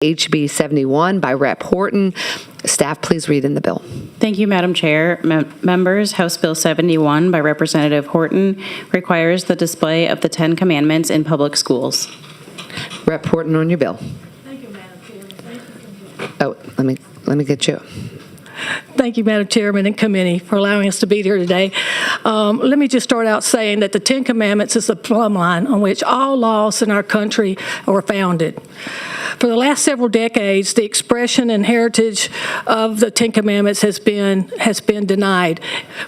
HB 71 by Rep. Horton. Staff, please read in the bill. Thank you, Madam Chair. Members, House Bill 71 by Representative Horton requires the display of the 10 Commandments in public schools. Rep. Horton on your bill. Thank you, Madam Chair. Oh, let me get you. Thank you, Madam Chairman and committee, for allowing us to be here today. Let me just start out saying that the 10 Commandments is the plumb line on which all laws in our country are founded. For the last several decades, the expression and heritage of the 10 Commandments has been denied,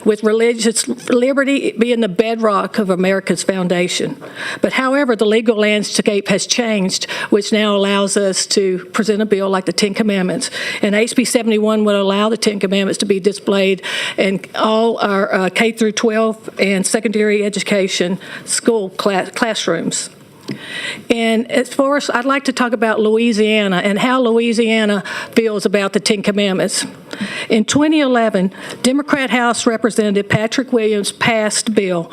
with religious liberty being the bedrock of America's foundation. But however, the legal landscape has changed, which now allows us to present a bill like the 10 Commandments. And HB 71 would allow the 10 Commandments to be displayed in all our K through 12 and secondary education school classrooms. And as far as I'd like to talk about Louisiana and how Louisiana feels about the 10 Commandments. In 2011, Democrat House Representative Patrick Williams passed a bill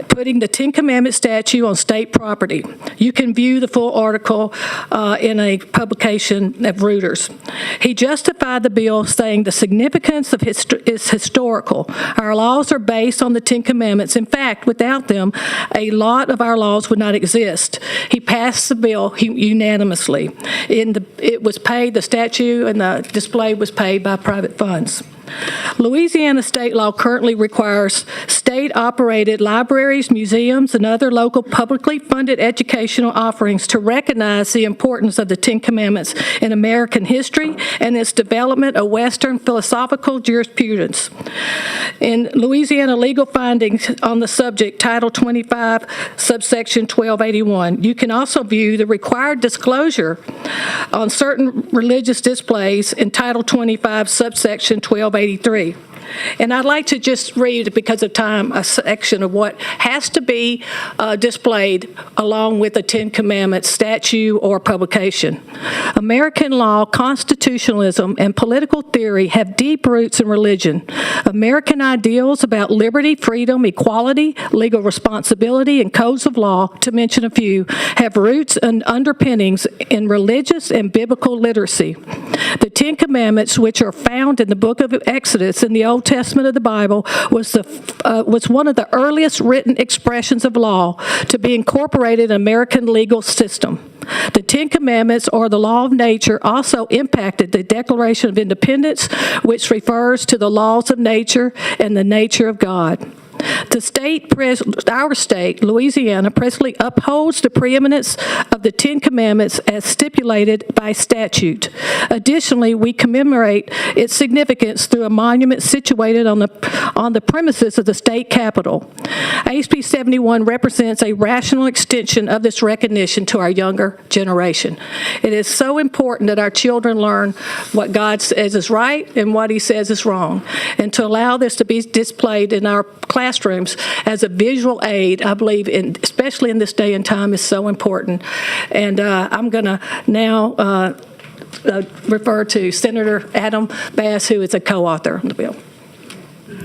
putting the 10 Commandments statue on state property. You can view the full article in a publication of Reuters. He justified the bill saying the significance of is historical. Our laws are based on the 10 Commandments. In fact, without them, a lot of our laws would not exist. He passed the bill unanimously. It was paid, the statue and the display was paid by private funds. Louisiana state law currently requires state-operated libraries, museums, and other local publicly funded educational offerings to recognize the importance of the 10 Commandments in American history and its development of Western philosophical jurisprudence. In Louisiana legal findings on the subject, Title 25, subsection 1281, you can also view the required disclosure on certain religious displays in Title 25, subsection 1283. And I'd like to just read, because of time, a section of what has to be displayed along with the 10 Commandments statue or publication. American law, constitutionalism, and political theory have deep roots in religion. American ideals about liberty, freedom, equality, legal responsibility, and codes of law, to mention a few, have roots and underpinnings in religious and biblical literacy. The 10 Commandments, which are found in the book of Exodus in the Old Testament of the Bible, was one of the earliest written expressions of law to be incorporated in American legal system. The 10 Commandments, or the law of nature, also impacted the Declaration of Independence, which refers to the laws of nature and the nature of God. Our state, Louisiana, presently upholds the preeminence of the 10 Commandments as stipulated by statute. Additionally, we commemorate its significance through a monument situated on the premises of the state capitol. HB 71 represents a rational extension of this recognition to our younger generation. It is so important that our children learn what God says is right and what He says is wrong. And to allow this to be displayed in our classrooms as a visual aid, I believe, especially in this day and time, is so important. And I'm going to now refer to Senator Adam Bass, who is a co-author of the bill.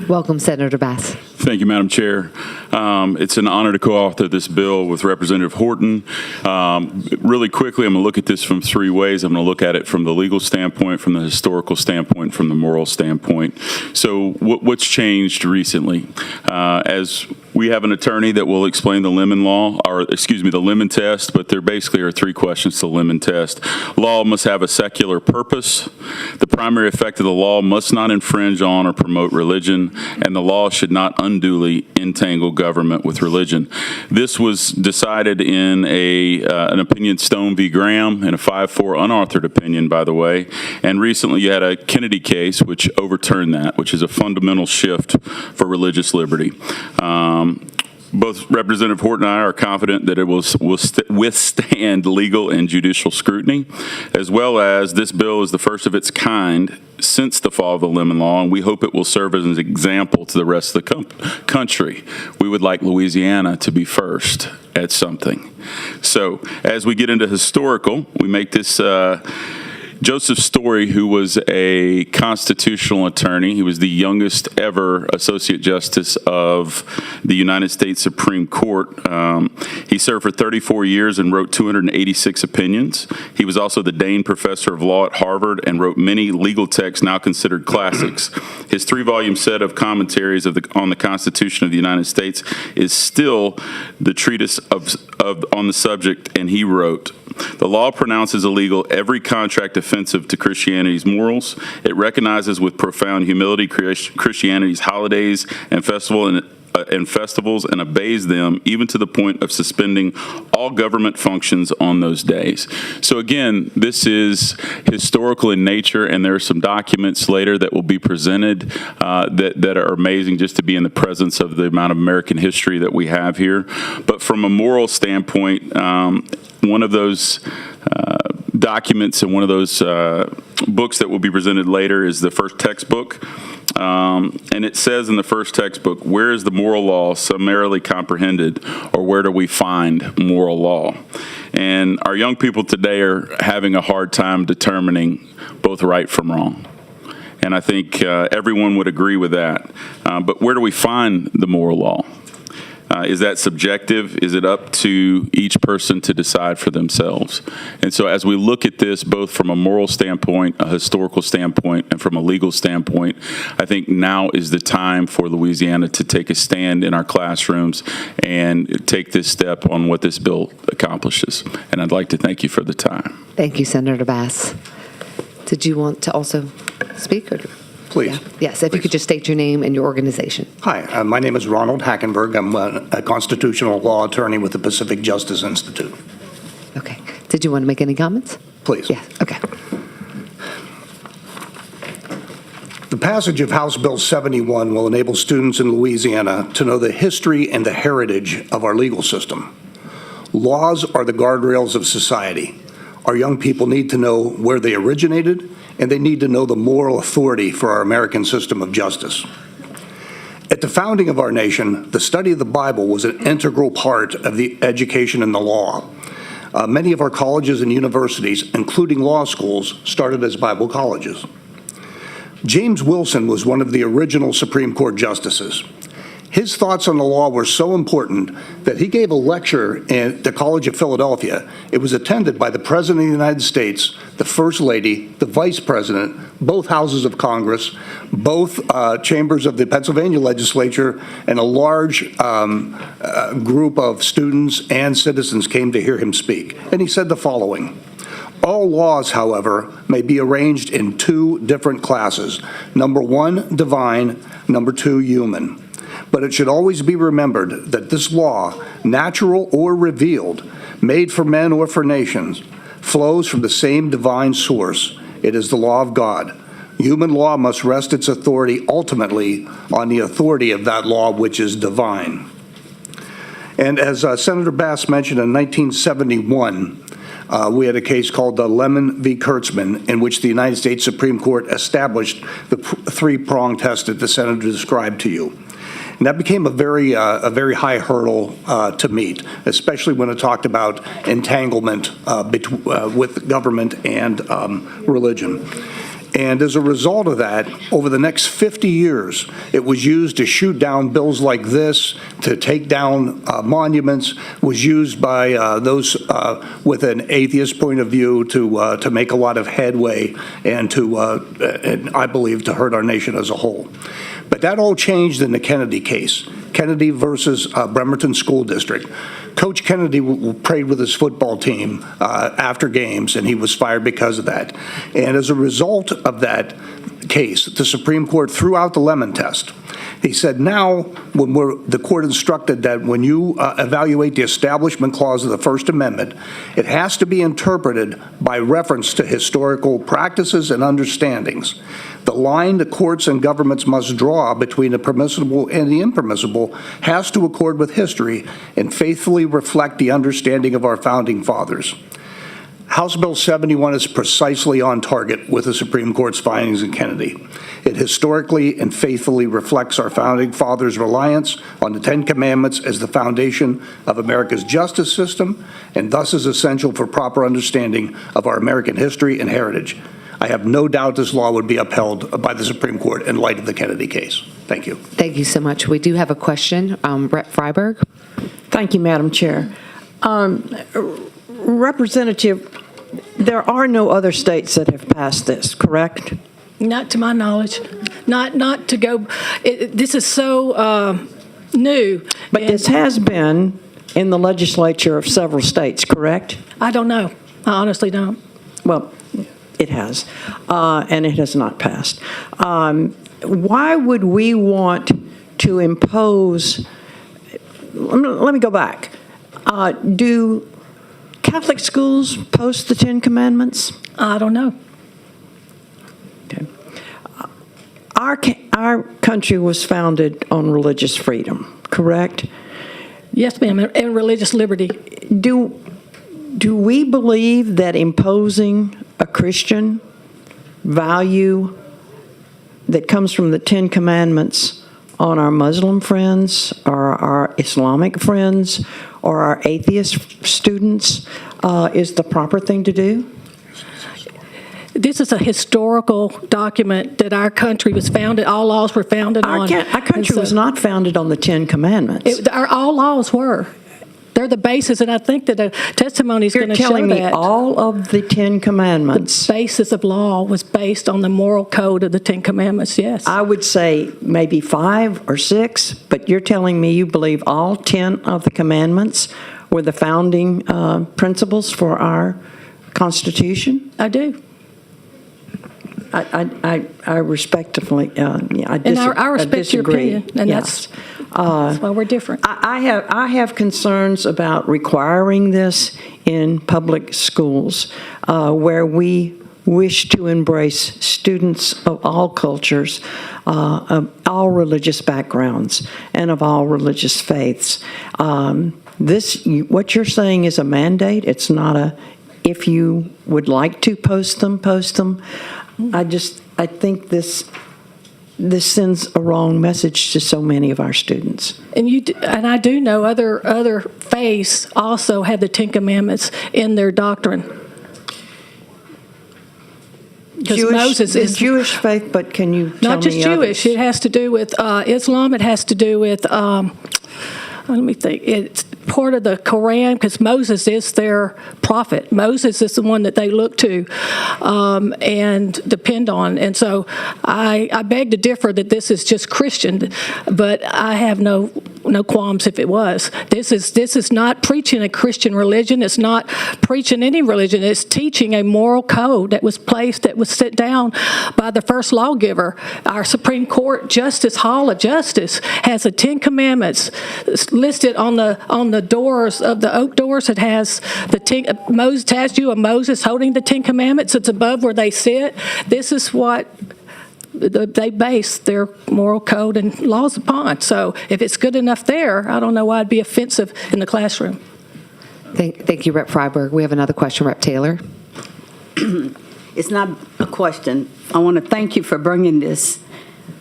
Welcome, Senator Bass. Thank you, Madam Chair. It's an honor to co-author this bill with Representative Horton. Really quickly, I'm going to look at this from three ways. I'm going to look at it from the legal standpoint, from the historical standpoint, from the moral standpoint. So what's changed recently? As we have an attorney that will explain the Lemon law, or excuse me, the Lemon test, but there basically are three questions to the Lemon test. Law must have a secular purpose. The primary effect of the law must not infringe on or promote religion, and the law should not unduly entangle government with religion. This was decided in an opinion Stone v. Graham, in a 5-4 unauthored opinion, by the way, and recently you had a Kennedy case which overturned that, which is a fundamental shift for religious liberty. Both Representative Horton and I are confident that it will withstand legal and judicial scrutiny, as well as this bill is the first of its kind since the fall of the Lemon Law, and we hope it will serve as an example to the rest of the country. We would like Louisiana to be first at something. So as we get into historical, we make this Joseph Story, who was a constitutional attorney, he was the youngest ever Associate Justice of the United States Supreme Court. He served for 34 years and wrote 286 opinions. He was also the Dane Professor of Law at Harvard and wrote many legal texts now considered classics. His 3-volume set of commentaries on the Constitution of the United States is still the treatise on the subject, and he wrote, "The law pronounces illegal every contract offensive to Christianity's morals. It recognizes with profound humility Christianity's holidays and festivals and obeys them even to the point of suspending all government functions on those days." So again, this is historical in nature, and there are some documents later that will be presented that are amazing just to be in the presence of the amount of American history that we have here. But from a moral standpoint, one of those documents and one of those books that will be presented later is the first textbook. And it says in the first textbook, "Where is the moral law summarily comprehended, or where do we find moral law?" And our young people today are having a hard time determining both right from wrong. And I think everyone would agree with that. But where do we find the moral law? Is that subjective? Is it up to each person to decide for themselves? And so as we look at this, both from a moral standpoint, a historical standpoint, and from a legal standpoint, I think now is the time for Louisiana to take a stand in our classrooms and take this step on what this bill accomplishes. And I'd like to thank you for the time. Thank you, Senator Bass. Did you want to also speak? Or? Please. Yeah. Yes, if you could just state your name and your organization. Hi, my name is Ronald Hackenberg. I'm a constitutional law attorney with the Pacific Justice Institute. Okay. Did you want to make any comments? Please. Yes. Okay. The passage of House Bill 71 will enable students in Louisiana to know the history and the heritage of our legal system. Laws are the guardrails of society. Our young people need to know where they originated, and they need to know the moral authority for our American system of justice. At the founding of our nation, the study of the Bible was an integral part of the education in the law. Many of our colleges and universities, including law schools, started as Bible colleges. James Wilson was one of the original Supreme Court justices. His thoughts on the law were so important that he gave a lecture at the College of Philadelphia. It was attended by the President of the United States, the First Lady, the Vice President, both houses of Congress, both chambers of the Pennsylvania legislature, and a large group of students and citizens came to hear him speak. And he said the following: "All laws, however, may be arranged in 2 different classes. Number 1, divine, number 2, human. But it should always be remembered that this law, natural or revealed, made for men or for nations, flows from the same divine source. It is the law of God. Human law must rest its authority ultimately on the authority of that law which is divine." And as Senator Bass mentioned, in 1971, we had a case called the Lemon v. Kurtzman, in which the United States Supreme Court established the 3-prong test that the Senator described to you. And that became a very high hurdle to meet, especially when it talked about entanglement with government and religion. And as a result of that, over the next 50 years, it was used to shoot down bills like this, to take down monuments, was used by those with an atheist point of view to make a lot of headway and and I believe to hurt our nation as a whole. But that all changed in the Kennedy case, Kennedy versus Bremerton School District. Coach Kennedy prayed with his football team after games, and he was fired because of that. And as a result of that case, the Supreme Court threw out the Lemon test. He said now, the court instructed that when you evaluate the Establishment Clause of the First Amendment, it has to be interpreted by reference to historical practices and understandings. The line the courts and governments must draw between the permissible and the impermissible has to accord with history and faithfully reflect the understanding of our founding fathers. House Bill 71 is precisely on target with the Supreme Court's findings in Kennedy. It historically and faithfully reflects our founding fathers' reliance on the Ten Commandments as the foundation of America's justice system, and thus is essential for proper understanding of our American history and heritage. I have no doubt this law would be upheld by the Supreme Court in light of the Kennedy case. Thank you. Thank you so much. We do have a question. Rep. Freiberg? Thank you, Madam Chair. Representative, there are no other states that have passed this, correct? Not to my knowledge. Not to go, this is so new. But this has been in the legislature of several states, correct? I don't know. I honestly don't. Well, it has, and it has not passed. Why would we want to impose, let me go back. Do Catholic schools post the Ten Commandments? I don't know. Okay. Our country was founded on religious freedom, correct? Yes, ma'am, and religious liberty. Do we believe that imposing a Christian value that comes from the Ten Commandments on our Muslim friends or our Islamic friends or our atheist students is the proper thing to do? This is a historical document that our country was founded, all laws were founded on. Our country was not founded on the Ten Commandments. All laws were. They're the basis, and I think that the testimony is going to show that. You're telling me all of the Ten Commandments. The basis of law was based on the moral code of the Ten Commandments, yes. I would say maybe 5 or 6, but you're telling me you believe all 10 of the commandments were the founding principles for our Constitution? I do. I respectfully, I And I respect your disagree. opinion, and Yes. that's why we're different. I have concerns about requiring this in public schools where we wish to embrace students of all cultures, of all religious backgrounds, and of all religious faiths. What you're saying is a mandate. It's not a, if you would like to post them, post them. I think this sends a wrong message to so many of our students. And I do know other faiths also have the Ten Commandments in their doctrine. The Jewish faith, but can you tell me not just Jewish? others? It has to do with Islam. It has to do with let me think. It's part of the Quran because Moses is their prophet. Moses is the one that they look to and depend on. And so I beg to differ that this is just Christian, but I have no qualms if it was. This is not preaching a Christian religion. It's not preaching any religion. It's teaching a moral code that was set down by the first lawgiver. Our Supreme Court Justice Hall of Justice has the Ten Commandments listed on the doors of the oak doors. It has the statue of Moses holding the Ten Commandments. It's above where they sit. This is what they base their moral code and laws upon. So if it's good enough there, I don't know why it'd be offensive in the classroom. Thank you, Rep. Freiberg. We have another question, Rep. Taylor. It's not a question. I want to thank you for bringing this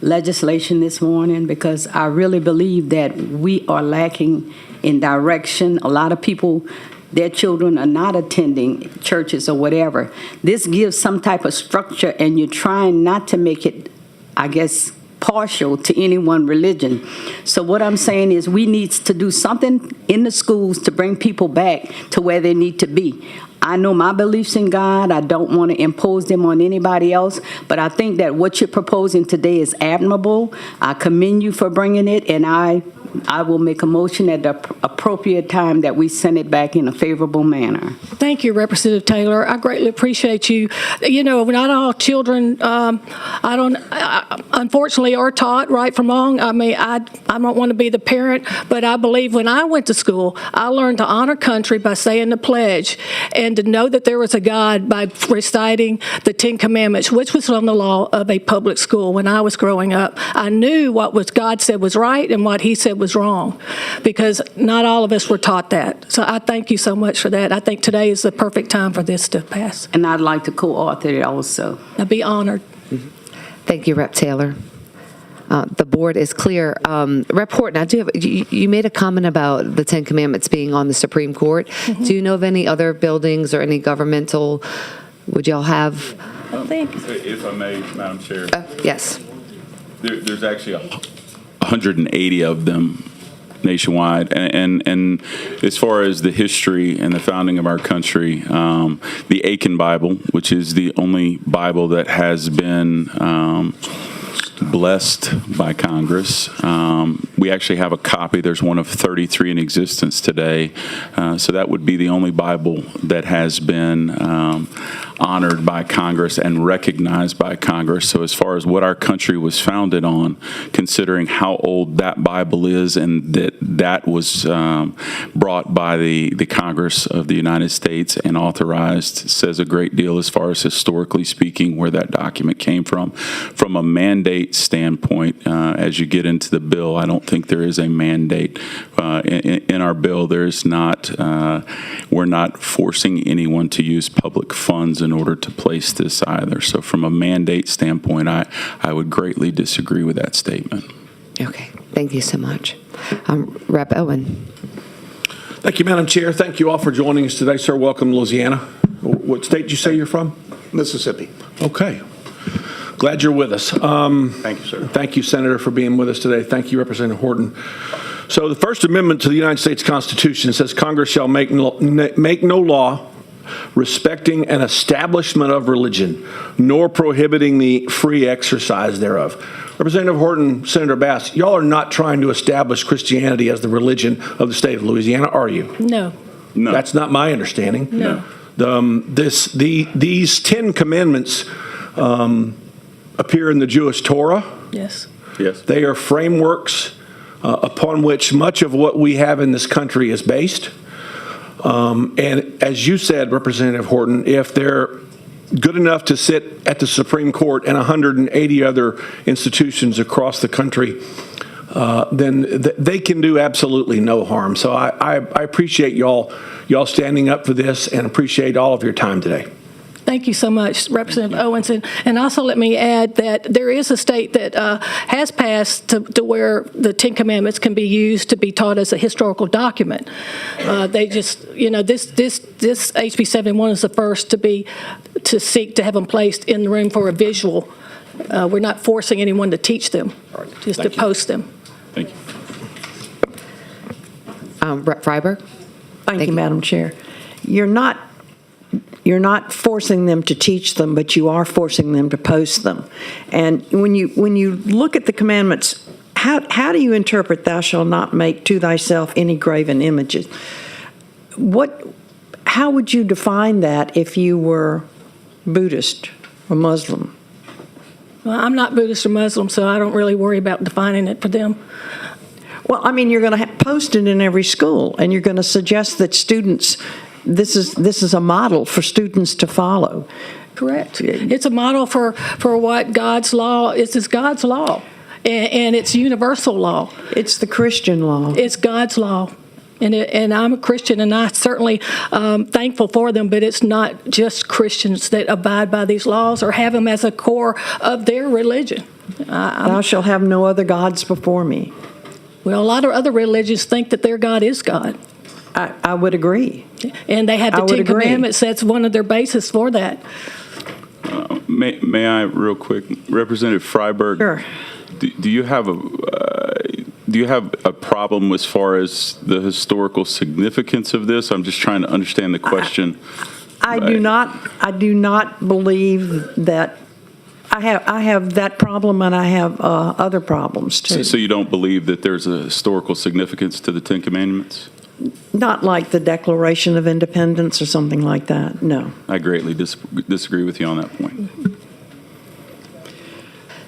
legislation this morning because I really believe that we are lacking in direction. A lot of people, their children are not attending churches or whatever. This gives some type of structure, and you're trying not to make it, I guess, partial to any one religion. So what I'm saying is we need to do something in the schools to bring people back to where they need to be. I know my beliefs in God. I don't want to impose them on anybody else, but I think that what you're proposing today is admirable. I commend you for bringing it, and I will make a motion at the appropriate time that we send it back in a favorable manner. Thank you, Representative Taylor. I greatly appreciate you. You know, not all children, unfortunately, are taught right from wrong. I mean, I don't want to be the parent, but I believe when I went to school, I learned to honor country by saying the pledge and to know that there was a God by reciting the Ten Commandments, which was on the law of a public school when I was growing up. I knew what God said was right and what he said was wrong, because not all of us were taught that. So I thank you so much for that. I think today is the perfect time for this to pass. And I'd like to co-author it also. I'd be honored. Thank you, Rep. Taylor. The board is clear. Rep. Horton, you made a comment about the Ten Commandments being on the Supreme Court. Do you know of any other buildings or any governmental, would y'all have? I think. If I may, Madam Chair. Yes. There's actually 180 of them nationwide. And as far as the history and the founding of our country, the Aiken Bible, which is the only Bible that has been blessed by Congress. We actually have a copy. There's one of 33 in existence today. So that would be the only Bible that has been honored by Congress and recognized by Congress. So as far as what our country was founded on, considering how old that Bible is and that was brought by the Congress of the United States and authorized, says a great deal as far as historically speaking where that document came from. From a mandate standpoint, as you get into the bill, I don't think there is a mandate in our bill. There's not. We're not forcing anyone to use public funds in order to place this either. So from a mandate standpoint, I would greatly disagree with that statement. Okay. Thank you so much. Rep. Owen. Thank you, Madam Chair. Thank you all for joining us today, sir. Welcome, Louisiana. What state did you say you're from? Mississippi. Okay. Glad you're with us. Thank you, sir. Thank you, Senator, for being with us today. Thank you, Representative Horton. So the First Amendment to the United States Constitution says Congress shall make no law respecting an establishment of religion, nor prohibiting the free exercise thereof. Representative Horton, Senator Bass, y'all are not trying to establish Christianity as the religion of the state of Louisiana, are you? No. No. That's not my understanding. No. These 10 commandments appear in the Jewish Torah. Yes. Yes. They are frameworks upon which much of what we have in this country is based. And as you said, Representative Horton, if they're good enough to sit at the Supreme Court and 180 other institutions across the country, then they can do absolutely no harm. So I appreciate y'all standing up for this and appreciate all of your time today. Thank you so much, Representative Owens. And also let me add that there is a state that has passed to where the Ten Commandments can be used to be taught as a historical document. They just, this HB 71 is the first to seek to have them placed in the room for a visual. We're not forcing anyone to teach them, just to post them. Thank you. Rep. Freiberg. Thank you, Madam Chair. You're not forcing them to teach them, but you are forcing them to post them. And when you look at the commandments, how do you interpret "Thou shalt not make to thyself any graven images"? How would you define that if you were Buddhist or Muslim? Well, I'm not Buddhist or Muslim, so I don't really worry about defining it for them. Well, I mean, you're going to post it in every school, and you're going to suggest that students. This is a model for students to follow. Correct. It's a model for what God's law is. It's God's law, and it's universal law. It's the Christian law. It's God's law, and I'm a Christian, and I certainly thankful for them. But it's not just Christians that abide by these laws or have them as a core of their religion. Thou shalt have no other gods before me. Well, a lot of other religions think that their God is God. I would agree. And they have the Ten Commandments. That's one of their bases for that. May I, real quick, Representative Freiberg? Sure. Do you have a problem as far as the historical significance of this? I'm just trying to understand the question. I do not believe that. I have that problem, and I have other problems too. So you don't believe that there's a historical significance to the Ten Commandments? Not like the Declaration of Independence or something like that, no. I greatly disagree with you on that point.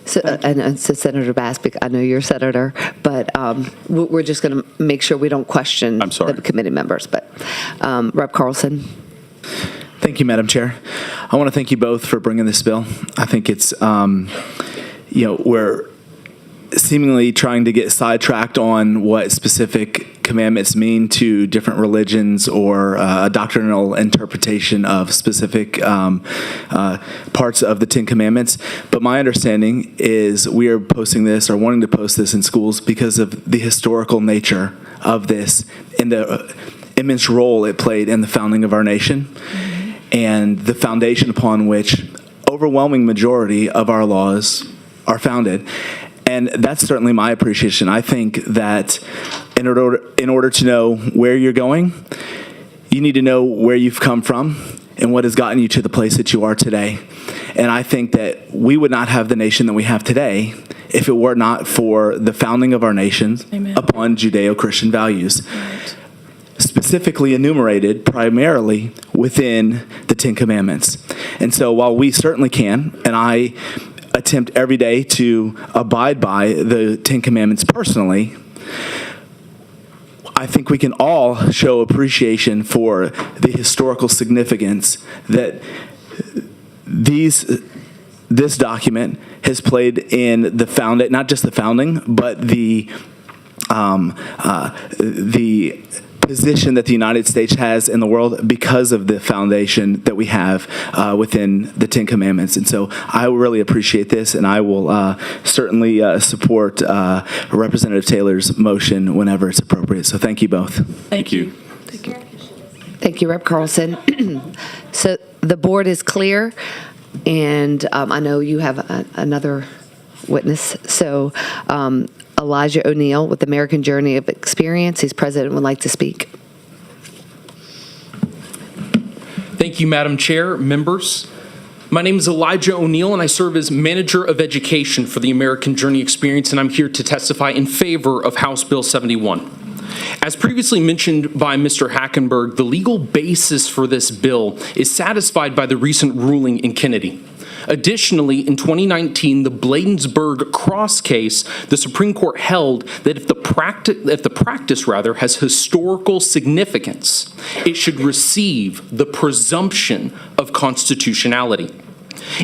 So, and so Senator Bass, I know you're a senator, but we're just going to make sure we don't question the committee members. But Rep. Carlson. Thank you, Madam Chair. I want to thank you both for bringing this bill. I think it's, seemingly trying to get sidetracked on what specific commandments mean to different religions or a doctrinal interpretation of specific parts of the Ten Commandments. But my understanding is we are posting this or wanting to post this in schools because of the historical nature of this and the immense role it played in the founding of our nation and the foundation upon which overwhelming majority of our laws are founded. And that's certainly my appreciation. I think that in order to know where you're going, you need to know where you've come from and what has gotten you to the place that you are today. And I think that we would not have the nation that we have today if it were not for the founding of our nation upon Judeo-Christian values, specifically enumerated primarily within the Ten Commandments. And so while we certainly can, and I attempt every day to abide by the Ten Commandments personally, I think we can all show appreciation for the historical significance that this document has played in the founding, not just the founding, but the position that the United States has in the world because of the foundation that we have within the Ten Commandments. And so I really appreciate this, and I will certainly support Representative Taylor's motion whenever it's appropriate. So thank you both. Thank you. Thank you, Rep. Carlson. So the board is clear, and I know you have another witness. So Elijah O'Neill with American Journey of Experience. He's president, would like to speak. Thank you, Madam Chair, members. My name is Elijah O'Neill, and I serve as Manager of Education for the American Journey Experience, and I'm here to testify in favor of House Bill 71. As previously mentioned by Mr. Hackenberg, the legal basis for this bill is satisfied by the recent ruling in Kennedy. Additionally, in 2019, the Bladensburg Cross case, the Supreme Court held that if the practice has historical significance, it should receive the presumption of constitutionality.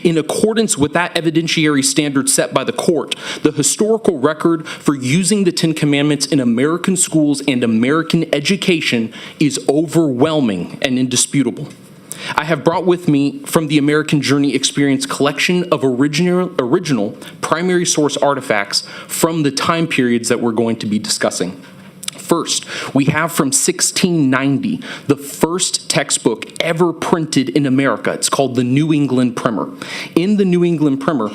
In accordance with that evidentiary standard set by the court, the historical record for using the Ten Commandments in American schools and American education is overwhelming and indisputable. I have brought with me from the American Journey Experience collection of original primary source artifacts from the time periods that we're going to be discussing. First, we have from 1690, the first textbook ever printed in America. It's called the New England Primer. In the New England Primer,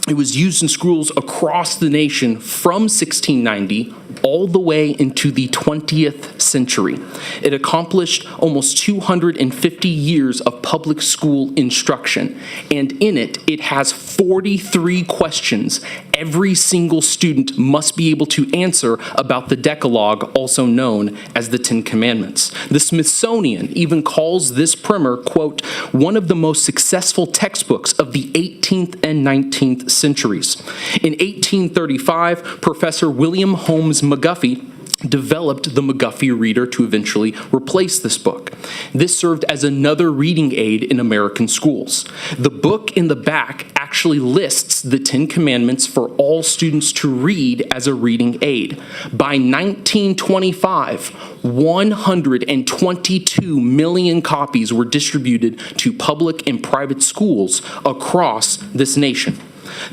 it was used in schools across the nation from 1690 all the way into the 20th century. It accomplished almost 250 years of public school instruction, and in it, it has 43 questions every single student must be able to answer about the Decalogue, also known as the Ten Commandments. The Smithsonian even calls this primer, quote, one of the most successful textbooks of the 18th and 19th centuries. In 1835, Professor William Holmes McGuffey developed the McGuffey Reader to eventually replace this book. This served as another reading aid in American schools. The book in the back actually lists the Ten Commandments for all students to read as a reading aid. By 1925, 122 million copies were distributed to public and private schools across this nation.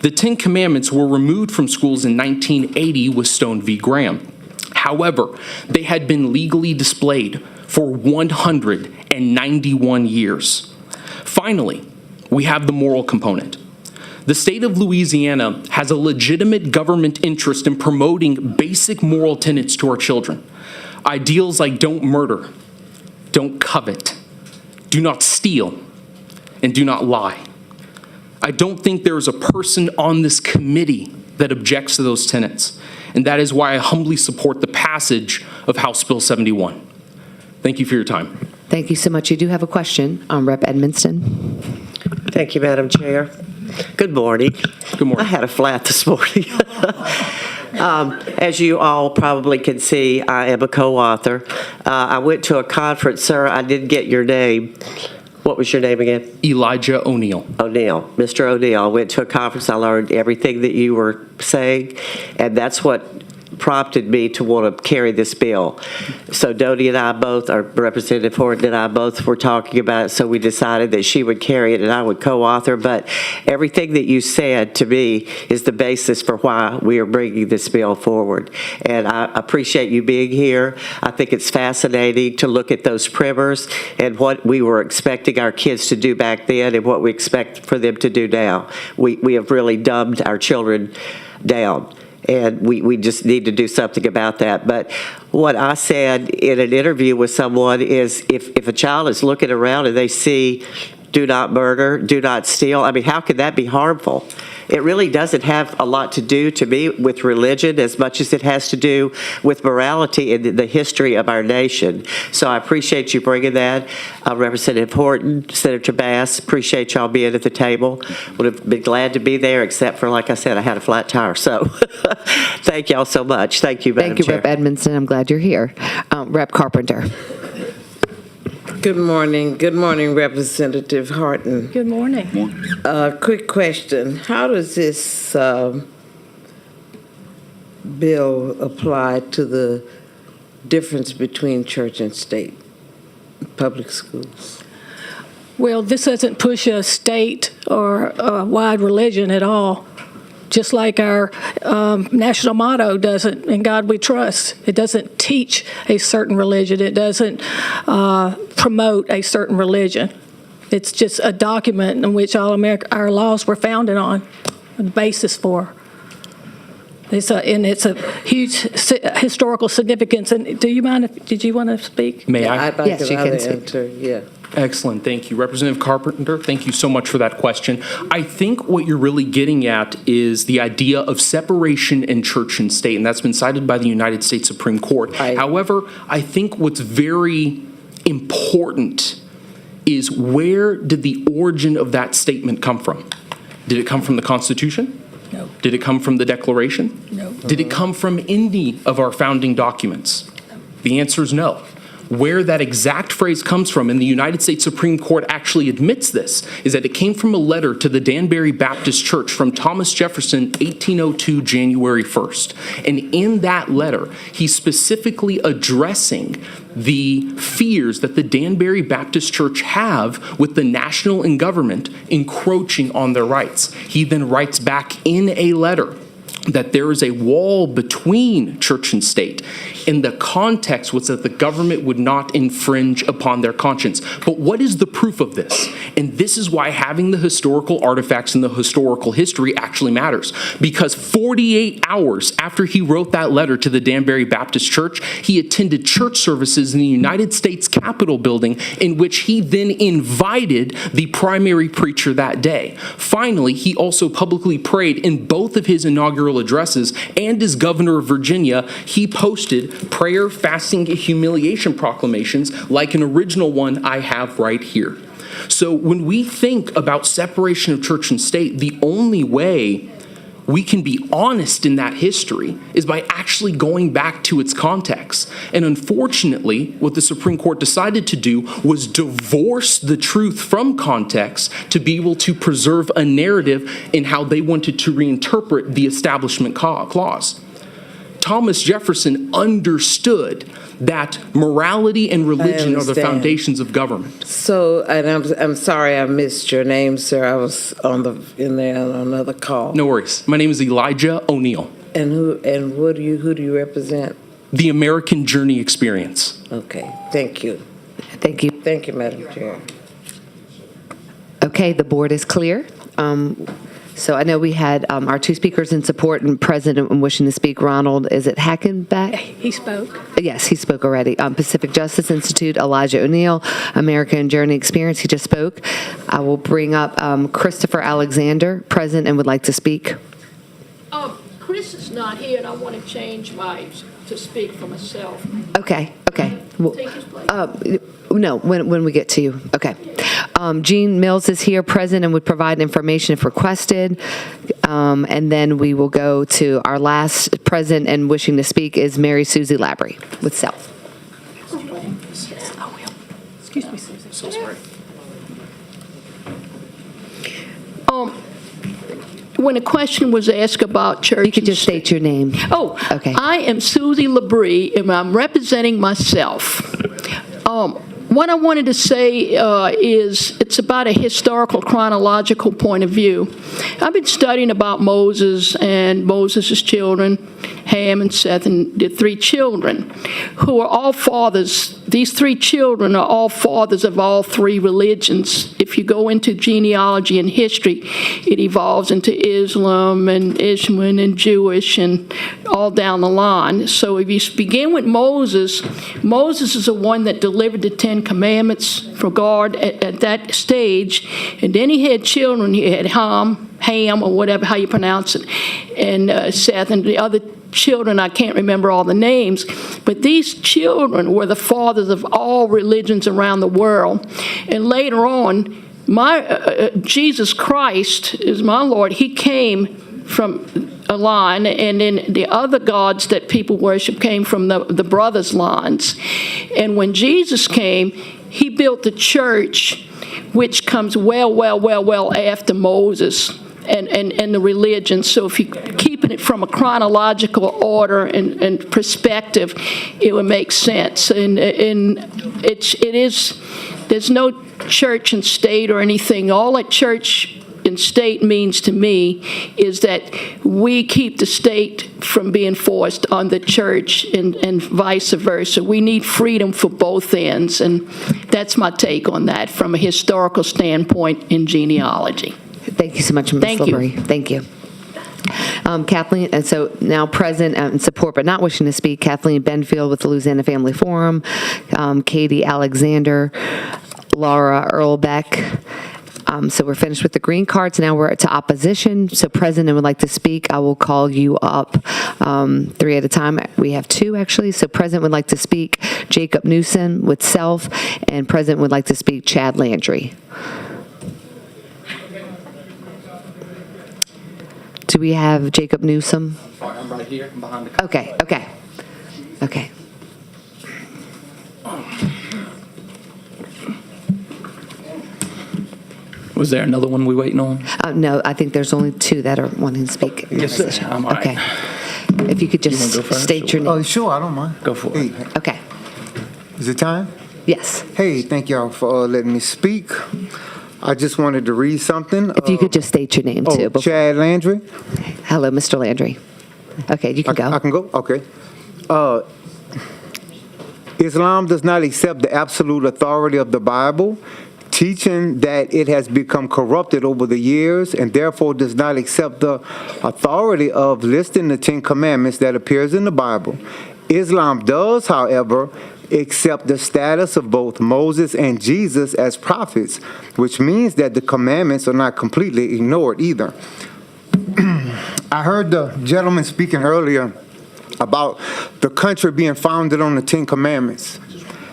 The Ten Commandments were removed from schools in 1980 with Stone v. Graham. However, they had been legally displayed for 191 years. Finally, we have the moral component. The state of Louisiana has a legitimate government interest in promoting basic moral tenets to our children. Ideals like don't murder, don't covet, do not steal, and do not lie. I don't think there is a person on this committee that objects to those tenets, and that is why I humbly support the passage of House Bill 71. Thank you for your time. Thank you so much. You do have a question, Rep. Edmonston. Thank you, Madam Chair. Good morning. Good morning. I had a flat this morning. As you all probably can see, I am a co-author. I went to a conference, sir. I didn't get your name. What was your name again? Elijah O'Neill. O'Neill. Mr. O'Neill, I went to a conference. I learned everything that you were saying, and that's what prompted me to want to carry this bill. So Dodie and I both, or Representative Horton and I both were talking about it, so we decided that she would carry it and I would co-author. But everything that you said to me is the basis for why we are bringing this bill forward. And I appreciate you being here. I think it's fascinating to look at those primers and what we were expecting our kids to do back then and what we expect for them to do now. We have really dumbed our children down. And we just need to do something about that. But what I said in an interview with someone is if a child is looking around and they see do not murder, do not steal, I mean, how could that be harmful? It really doesn't have a lot to do, to me, with religion as much as it has to do with morality and the history of our nation. So I appreciate you bringing that. Representative Horton, Senator Bass, appreciate y'all being at the table. Would have been glad to be there, except for, like I said, I had a flat tire. So thank y'all so much. Thank you, Madam Thank you, Chair. Rep. Edmondson. I'm glad you're here. Rep. Carpenter. Good morning. Good morning, Representative Horton. Good morning. Quick question. How does this bill apply to the difference between church and state, public schools? Well, this doesn't push a state or a wide religion at all. Just like our national motto doesn't, "In God We Trust." It doesn't teach a certain religion. It doesn't promote a certain religion. It's just a document in which all our laws were founded on, the basis for. It's a huge historical significance. And do you mind did you want to speak? May I? I'd like Yes, to you can enter, yeah. Excellent, thank you. Representative Carpenter, thank you so much for that question. I think what you're really getting at is the idea of separation in church and state, and that's been cited by the United States Supreme Court. However, I think what's very important is where did the origin of that statement come from? Did it come from the Constitution? No. Did it come from the Declaration? No. Did it come from any of our founding documents? The answer is no. Where that exact phrase comes from, and the United States Supreme Court actually admits this, is that it came from a letter to the Danbury Baptist Church from Thomas Jefferson, 1802, January 1st. And in that letter, he's specifically addressing the fears that the Danbury Baptist Church have with the national and government encroaching on their rights. He then writes back in a letter that there is a wall between church and state. And the context was that the government would not infringe upon their conscience. But what is the proof of this? And this is why having the historical artifacts and the historical history actually matters. Because 48 hours after he wrote that letter to the Danbury Baptist Church, he attended church services in the United States Capitol building, in which he then invited the primary preacher that day. Finally, he also publicly prayed in both of his inaugural addresses, and as governor of Virginia, he posted prayer, fasting, and humiliation proclamations like an original one I have right here. So when we think about separation of church and state, the only way we can be honest in that history is by actually going back to its context. And unfortunately, what the Supreme Court decided to do was divorce the truth from context to be able to preserve a narrative in how they wanted to reinterpret the Establishment Clause. Thomas Jefferson understood that morality and religion are the foundations of government. So, and I'm sorry I missed your name, sir. I was in there on another call. No worries. My name is Elijah O'Neill. And who do you represent? The American Journey Experience. Okay, thank you. Thank you. Thank you, Madam Chair. Okay, the board is clear. So I know we had our two speakers in support and present and wishing to speak. Ronald, is it Hackenbach? He spoke. Yes, he spoke already. Pacific Justice Institute, Elijah O'Neill, American Journey Experience, he just spoke. I will bring up Christopher Alexander, present and would like to speak. Chris is not here, and I want to change to speak for myself. Okay. Well, Take his place. no, when we get to you. Okay. Jean Mills is here, present, and would provide information if requested. And then we will go to our last present and wishing to speak is Mary Susie Labry with Self. Excuse me, Susan. So sorry. When a question was asked about church... You could just state your name. Oh, Okay. I am Susie Labrie, and I'm representing myself. What I wanted to say is it's about a historical, chronological point of view. I've been studying about Moses and Moses' children, Ham and Seth, and the 3 children, who are all fathers. These 3 children are all fathers of all 3 religions. If you go into genealogy and history, it evolves into Islam and Ishmael and Jewish and all down the line. So if you begin with Moses, Moses is the one that delivered the 10 Commandments from God at that stage, and then he had children. He had Ham, or whatever, how you pronounce it, and Seth, and the other children, I can't remember all the names, but these children were the fathers of all religions around the world. And later on, Jesus Christ is my Lord. He came from a line, and then the other gods that people worship came from the brothers' lines. And when Jesus came, he built the church, which comes well after Moses and the religion. So if you're keeping it from a chronological order and perspective, it would make sense. And it is, there's no church and state or anything. All that church and state means to me is that we keep the state from being forced on the church and vice versa. We need freedom for both ends, and that's my take on that from a historical standpoint in genealogy. Thank you so much, Ms. Thank you. Labrie. Thank you. Kathleen, and so now present in support but not wishing to speak, Kathleen Benfield with the Louisiana Family Forum, Katie Alexander, Laura Earlbeck. So we're finished with the green cards. Now we're to opposition. So president would like to speak. I will call you up 3 at a time. We have 2, actually. So president would like to speak Jacob Newsom with self, and president would like to speak Chad Landry. Do we have Jacob Newsom? I'm right here behind the... Okay. Was there another one we waiting on? No, I think there's only 2 that are wanting to speak. Yes, sir. I'm all right. Okay. If you could You wanna just go first, state your or name. Oh, sure, I don't mind. Go for it. Hey, Okay. is it time? Yes. Hey, thank y'all for letting me speak. I just wanted to read something. If you could just state your name, too. Oh, Chad Landry. Hello, Mr. Landry. Okay, you can go. I can go? Okay. Islam does not accept the absolute authority of the Bible, teaching that it has become corrupted over the years and therefore does not accept the authority of listing the 10 Commandments that appears in the Bible. Islam does, however, accept the status of both Moses and Jesus as prophets, which means that the commandments are not completely ignored either. I heard the gentleman speaking earlier about the country being founded on the 10 Commandments.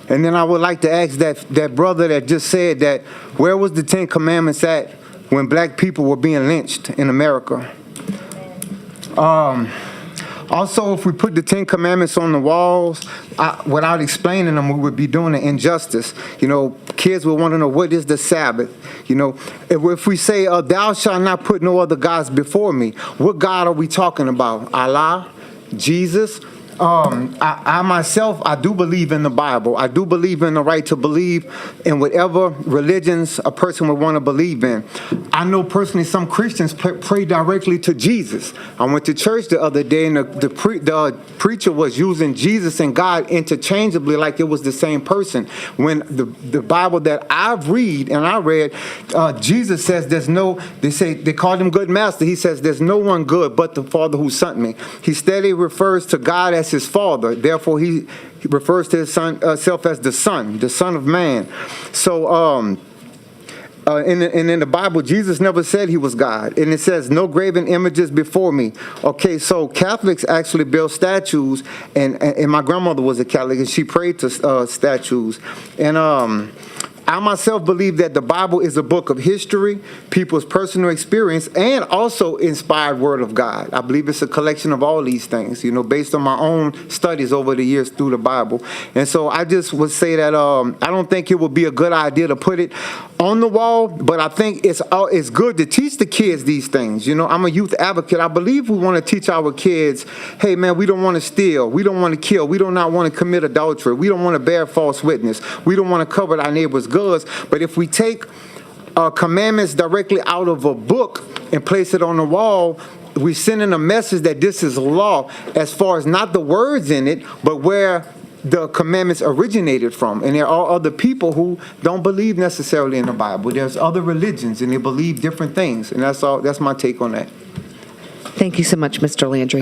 And then I would like to ask that brother that just said that, where was the 10 Commandments at when black people were being lynched in America? Also, if we put the 10 Commandments on the walls, without explaining them, we would be doing an injustice. You know, kids will want to know, what is the Sabbath? You know, if we say, thou shalt not put no other gods before me, what God are we talking about? Allah? Jesus? I myself, I do believe in the Bible. I do believe in the right to believe in whatever religions a person would want to believe in. I know personally some Christians pray directly to Jesus. I went to church the other day, and the preacher was using Jesus and God interchangeably like it was the same person. When the Bible that I read, Jesus says they called him good master. He says there's no one good but the Father who sent me. He steadily refers to God as his Father. Therefore, he refers to himself as the Son of Man. So, and in the Bible, Jesus never said he was God. And it says, no graven images before me. Okay, so Catholics actually build statues, and my grandmother was a Catholic, and she prayed to statues. And I myself believe that the Bible is a book of history, people's personal experience, and also inspired word of God. I believe it's a collection of all these things, you know, based on my own studies over the years through the Bible. And so I just would say that I don't think it would be a good idea to put it on the wall, but I think it's good to teach the kids these things. You know, I'm a youth advocate. I believe we want to teach our kids, hey, man, we don't want to steal. We don't want to kill. We do not want to commit adultery. We don't want to bear false witness. We don't want to covet our neighbor's goods. But if we take commandments directly out of a book and place it on the wall, we're sending a message that this is law as far as not the words in it, but where the commandments originated from. And there are other people who don't believe necessarily in the Bible. There's other religions and they believe different things. And that's all. That's my take on that. Thank you so much, Mr. Landry.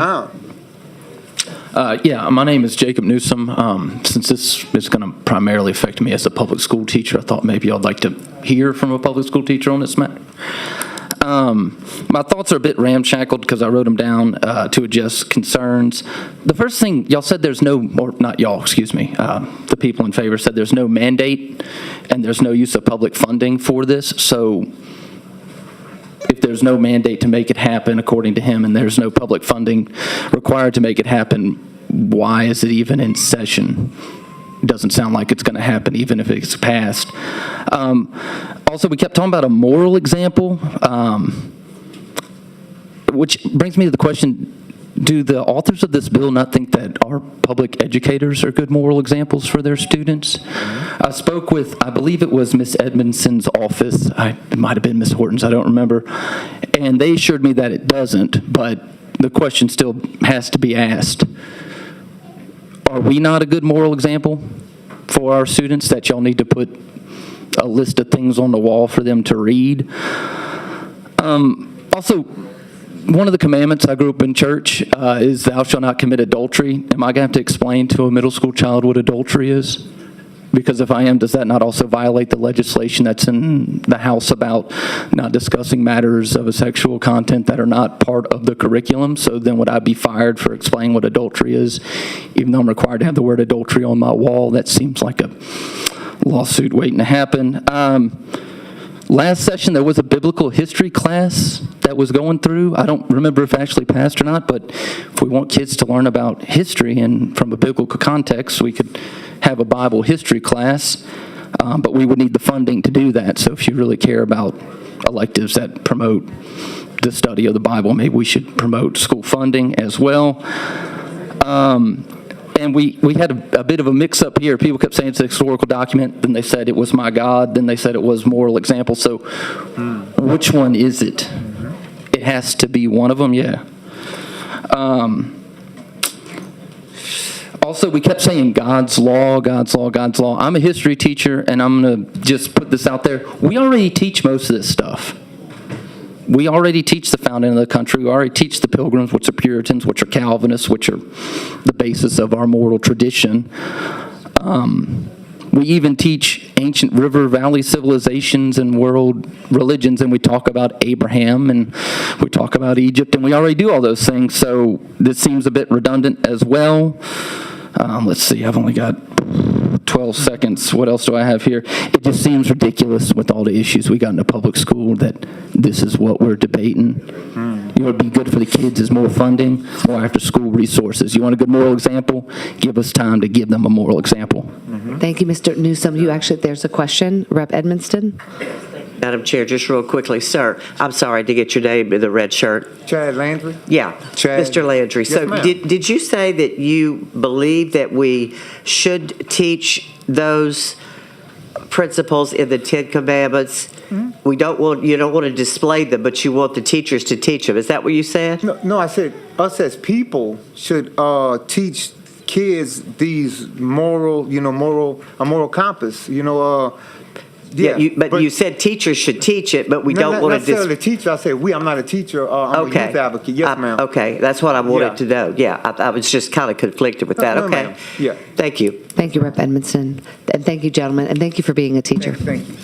Yeah, my name is Jacob Newsom. Since this is going to primarily affect me as a public school teacher, I thought maybe I'd like to hear from a public school teacher on this matter. My thoughts are a bit ramshackled because I wrote them down to address concerns. The first thing, y'all said there's no, or not y'all, excuse me, the people in favor said there's no mandate and there's no use of public funding for this. So if there's no mandate to make it happen, according to him, and there's no public funding required to make it happen, why is it even in session? It doesn't sound like it's going to happen even if it's passed. Also, we kept talking about a moral example, which brings me to the question, do the authors of this bill not think that our public educators are good moral examples for their students? I spoke with, I believe it was Miss Edmondson's office. It might have been Miss Horton's, I don't remember. And they assured me that it doesn't, but the question still has to be asked. Are we not a good moral example for our students that y'all need to put a list of things on the wall for them to read? Also, one of the commandments, I grew up in church, is thou shalt not commit adultery. Am I going to have to explain to a middle school child what adultery is? Because if I am, does that not also violate the legislation that's in the House about not discussing matters of a sexual content that are not part of the curriculum? So then would I be fired for explaining what adultery is, even though I'm required to have the word adultery on my wall? That seems like a lawsuit waiting to happen. Last session, there was a biblical history class that was going through. I don't remember if it actually passed or not, but if we want kids to learn about history and from a biblical context, we could have a Bible history class, but we would need the funding to do that. So if you really care about electives that promote the study of the Bible, maybe we should promote school funding as well. And we had a bit of a mix-up here. People kept saying it's a historical document, then they said it was my God, then they said it was moral example. So which one is it? It has to be one of them, yeah. Also, we kept saying God's law, God's law, God's law. I'm a history teacher, and I'm going to just put this out there. We already teach most of this stuff. We already teach the founding of the country. We already teach the Pilgrims, which are Puritans, which are Calvinists, which are the basis of our moral tradition. We even teach ancient river valley civilizations and world religions, and we talk about Abraham, and we talk about Egypt, and we already do all those things, so this seems a bit redundant as well. Let's see, I've only got 12 seconds. What else do I have here? It just seems ridiculous with all the issues we got in the public school that this is what we're debating. You know, what would be good for the kids is more funding, more after-school resources. You want a good moral example? Give us time to give them a moral example. Thank you, Mr. Newsom. There's a question. Rep. Edmonston? Madam Chair, just real quickly, sir, I'm sorry to get your name in the red shirt. Chad Landry? Yeah, Chad. Mr. Landry. Yes, So ma'am. did you say that you believe that we should teach those principles in the Ten Commandments? You don't want to display them, but you want the teachers to teach them. Is that what you said? No, I said us as people should teach kids these moral compass, Yeah, but you said teachers should teach it, but we don't want to... Not necessarily teacher. I said we. I'm not a teacher. I'm a youth advocate. Yes, ma'am. Okay, that's what I wanted to know. Yeah, I was just kind of conflicted with that. No, Okay. ma'am. Yeah. Thank you. Thank you, Rep. Edmondson. And thank you, gentlemen. And thank you for being a teacher. Thank you.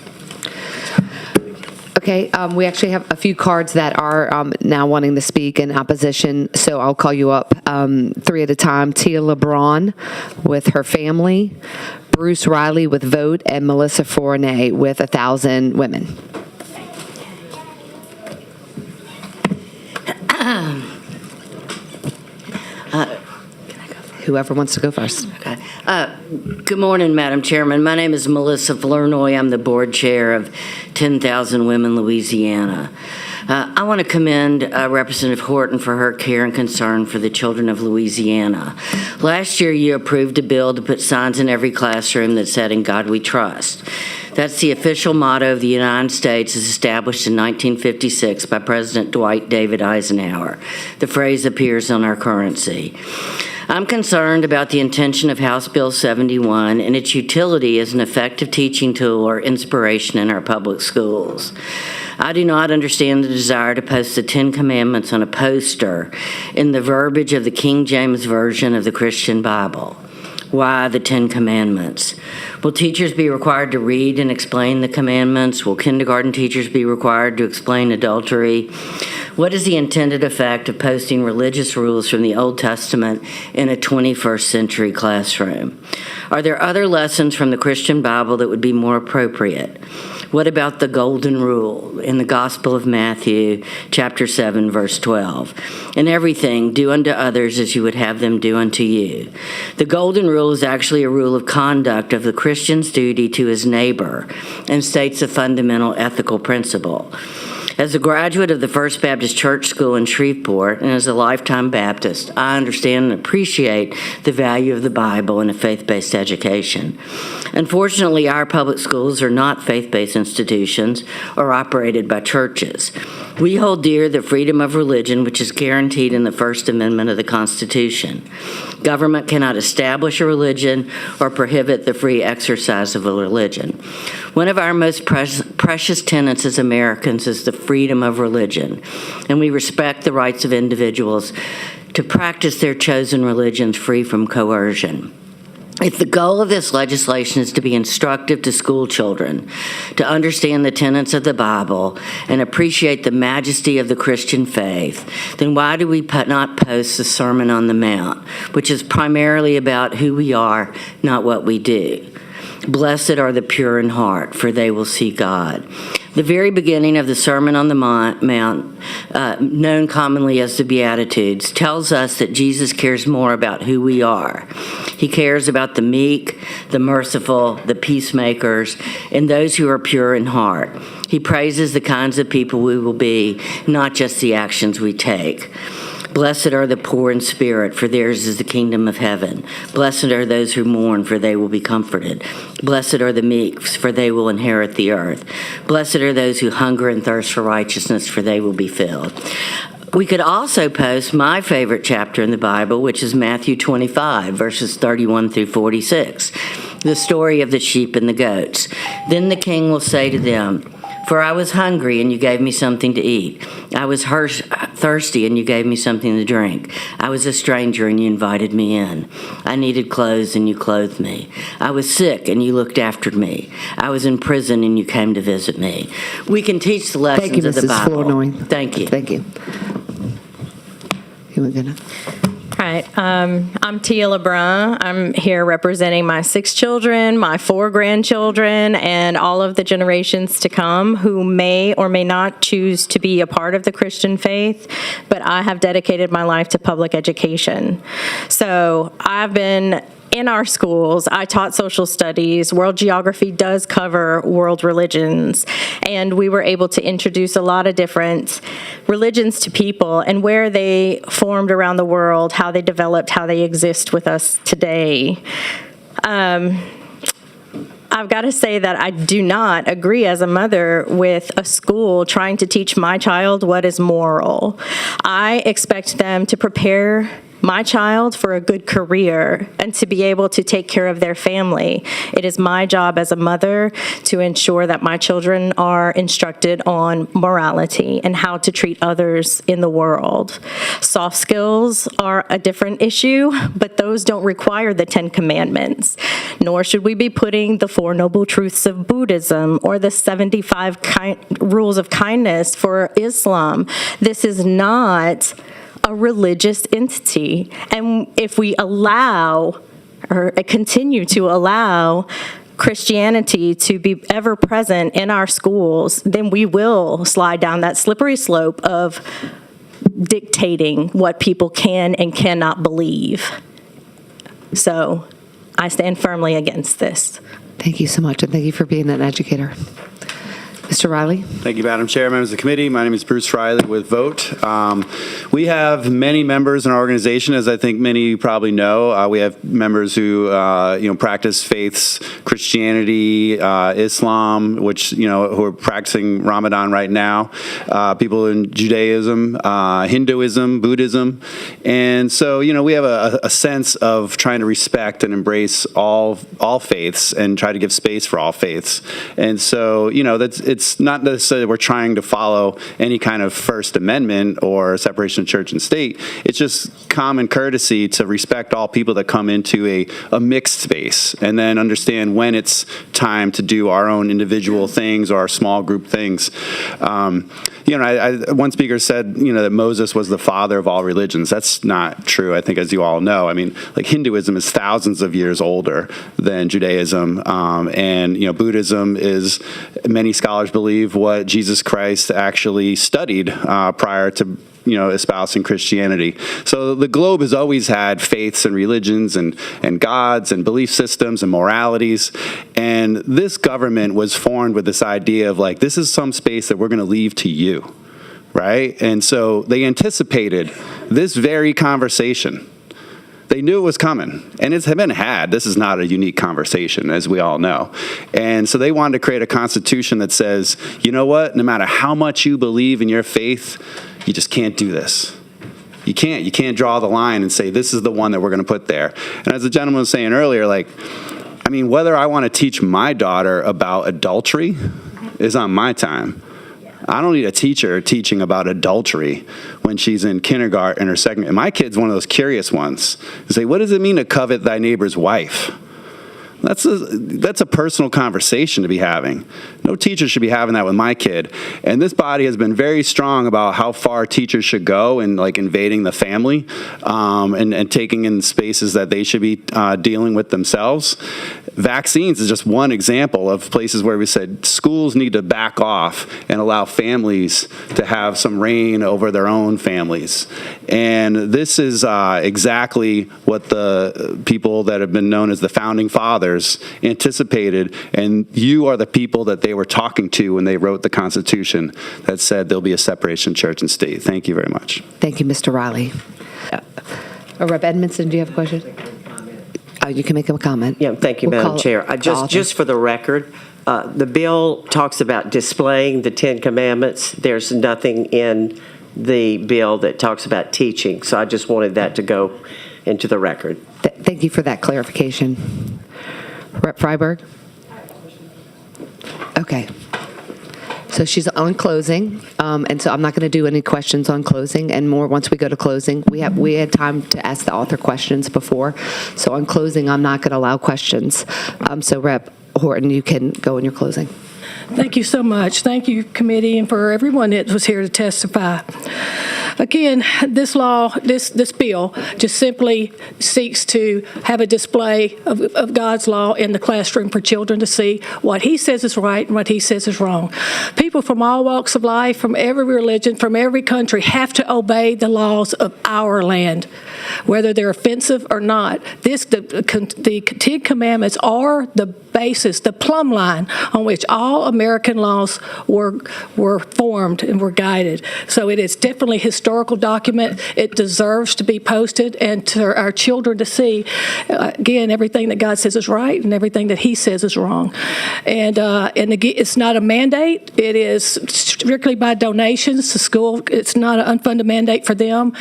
Okay, we actually have a few cards that are now wanting to speak in opposition, so I'll call you up three at a time. Tia LeBron with her family, Bruce Riley with Vote, and Melissa Fournier with 1,000 Women. Whoever wants to go first. Okay. Good morning, Madam Chairman. My name is Melissa Flournoy. I'm the board chair of 10,000 Women, Louisiana. I want to commend Representative Horton for her care and concern for the children of Louisiana. Last year, you approved a bill to put signs in every classroom that said, "In God We Trust." That's the official motto of the United States, as established in 1956 by President Dwight David Eisenhower. The phrase appears on our currency. I'm concerned about the intention of House Bill 71 and its utility as an effective teaching tool or inspiration in our public schools. I do not understand the desire to post the Ten Commandments on a poster in the verbiage of the King James Version of the Christian Bible. Why the Ten Commandments? Will teachers be required to read and explain the commandments? Will kindergarten teachers be required to explain adultery? What is the intended effect of posting religious rules from the Old Testament in a 21st century classroom? Are there other lessons from the Christian Bible that would be more appropriate? What about the golden rule in the Gospel of Matthew, chapter 7, verse 12? In everything, do unto others as you would have them do unto you. The golden rule is actually a rule of conduct of the Christian's duty to his neighbor and states a fundamental ethical principle. As a graduate of the First Baptist Church School in Shreveport and as a lifetime Baptist, I understand and appreciate the value of the Bible in a faith-based education. Unfortunately, our public schools are not faith-based institutions or operated by churches. We hold dear the freedom of religion, which is guaranteed in the First Amendment of the Constitution. Government cannot establish a religion or prohibit the free exercise of a religion. One of our most precious tenets as Americans is the freedom of religion, and we respect the rights of individuals to practice their chosen religions free from coercion. If the goal of this legislation is to be instructive to school children, to understand the tenets of the Bible and appreciate the majesty of the Christian faith, then why do we not post the Sermon on the Mount, which is primarily about who we are, not what we do? Blessed are the pure in heart, for they will see God. The very beginning of the Sermon on the Mount, known commonly as the Beatitudes, tells us that Jesus cares more about who we are. He cares about the meek, the merciful, the peacemakers, and those who are pure in heart. He praises the kinds of people we will be, not just the actions we take. Blessed are the poor in spirit, for theirs is the kingdom of heaven. Blessed are those who mourn, for they will be comforted. Blessed are the meek, for they will inherit the earth. Blessed are those who hunger and thirst for righteousness, for they will be filled. We could also post my favorite chapter in the Bible, which is Matthew 25, verses 31 through 46, the story of the sheep and the goats. Then the king will say to them, "For I was hungry, and you gave me something to eat. I was thirsty, and you gave me something to drink. I was a stranger, and you invited me in. I needed clothes, and you clothed me. I was sick, and you looked after me. I was in prison, and you came to visit me." We can teach the lessons of the Bible. Thank you, Mrs. Flournoy. Thank you. Thank you. You were gonna? Hi, I'm Tia LeBrun. I'm here representing my 6 children, my 4 grandchildren, and all of the generations to come who may or may not choose to be a part of the Christian faith, but I have dedicated my life to public education. So I've been in our schools. I taught social studies. World geography does cover world religions, and we were able to introduce a lot of different religions to people and where they formed around the world, how they developed, how they exist with us today. I've got to say that I do not agree as a mother with a school trying to teach my child what is moral. I expect them to prepare my child for a good career and to be able to take care of their family. It is my job as a mother to ensure that my children are instructed on morality and how to treat others in the world. Soft skills are a different issue, but those don't require the 10 Commandments, nor should we be putting the 4 Noble Truths of Buddhism or the 75 rules of kindness for Islam. This is not a religious entity. And if we allow or continue to allow Christianity to be ever present in our schools, then we will slide down that slippery slope of dictating what people can and cannot believe. So I stand firmly against this. Thank you so much, and thank you for being an educator. Mr. Riley? Thank you, Madam Chair, members of the committee. My name is Bruce Riley with VOTE. We have many members in our organization, as I think many of you probably know. We have members who, practice faiths, Christianity, Islam, which, who are practicing Ramadan right now, people in Judaism, Hinduism, Buddhism. And so, we have a sense of trying to respect and embrace all faiths and try to give space for all faiths. And so, it's not necessarily we're trying to follow any kind of First Amendment or separation of church and state. It's just common courtesy to respect all people that come into a mixed space and then understand when it's time to do our own individual things or our small group things. One speaker said, that Moses was the father of all religions. That's not true, I think, as you all know. I mean, like Hinduism is thousands of years older than Judaism, and Buddhism is, many scholars believe, what Jesus Christ actually studied prior to espousing Christianity. So the globe has always had faiths and religions and gods and belief systems and moralities. And this government was formed with this idea of like, this is some space that we're going to leave to you, right? And so they anticipated this very conversation. They knew it was coming, and it's been had. This is not a unique conversation, as we all know. And so they wanted to create a constitution that says, you know what, no matter how much you believe in your faith, you just can't do this. You can't draw the line and say, this is the one that we're going to put there. And as the gentleman was saying earlier, whether I want to teach my daughter about adultery is on my time. I don't need a teacher teaching about adultery when she's in kindergarten or second. And my kid's one of those curious ones. They say, what does it mean to covet thy neighbor's wife? That's a personal conversation to be having. No teacher should be having that with my kid. And this body has been very strong about how far teachers should go in invading the family and taking in spaces that they should be dealing with themselves. Vaccines is just one example of places where we said schools need to back off and allow families to have some reign over their own families. And this is exactly what the people that have been known as the founding fathers anticipated, and you are the people that they were talking to when they wrote the Constitution that said there'll be a separation of church and state. Thank you very much. Thank you, Mr. Riley. Rep. Edmondson, do you have a question? You can make a comment. Yeah, thank you, Madam Chair. Just for the record, the bill talks about displaying the Ten Commandments. There's nothing in the bill that talks about teaching, so I just wanted that to go into the record. Thank you for that clarification. Rep. Freiberg? Okay. So she's on closing, and so I'm not going to do any questions on closing and more once we go to closing. We had time to ask the author questions before, so on closing I'm not going to allow questions. So Rep. Horton, you can go in your closing. Thank you so much. Thank you, committee, and for everyone that was here to testify. Again, this bill just simply seeks to have a display of God's law in the classroom for children to see what He says is right and what He says is wrong. People from all walks of life, from every religion, from every country, have to obey the laws of our land, whether they're offensive or not. The Ten Commandments are the basis, the plumb line on which all American laws were formed and were guided. So it is definitely a historical document. It deserves to be posted and to our children to see, again, everything that God says is right and everything that He says is wrong. And again, it's not a mandate. It is strictly by donations to school. It's not an unfunded mandate for them.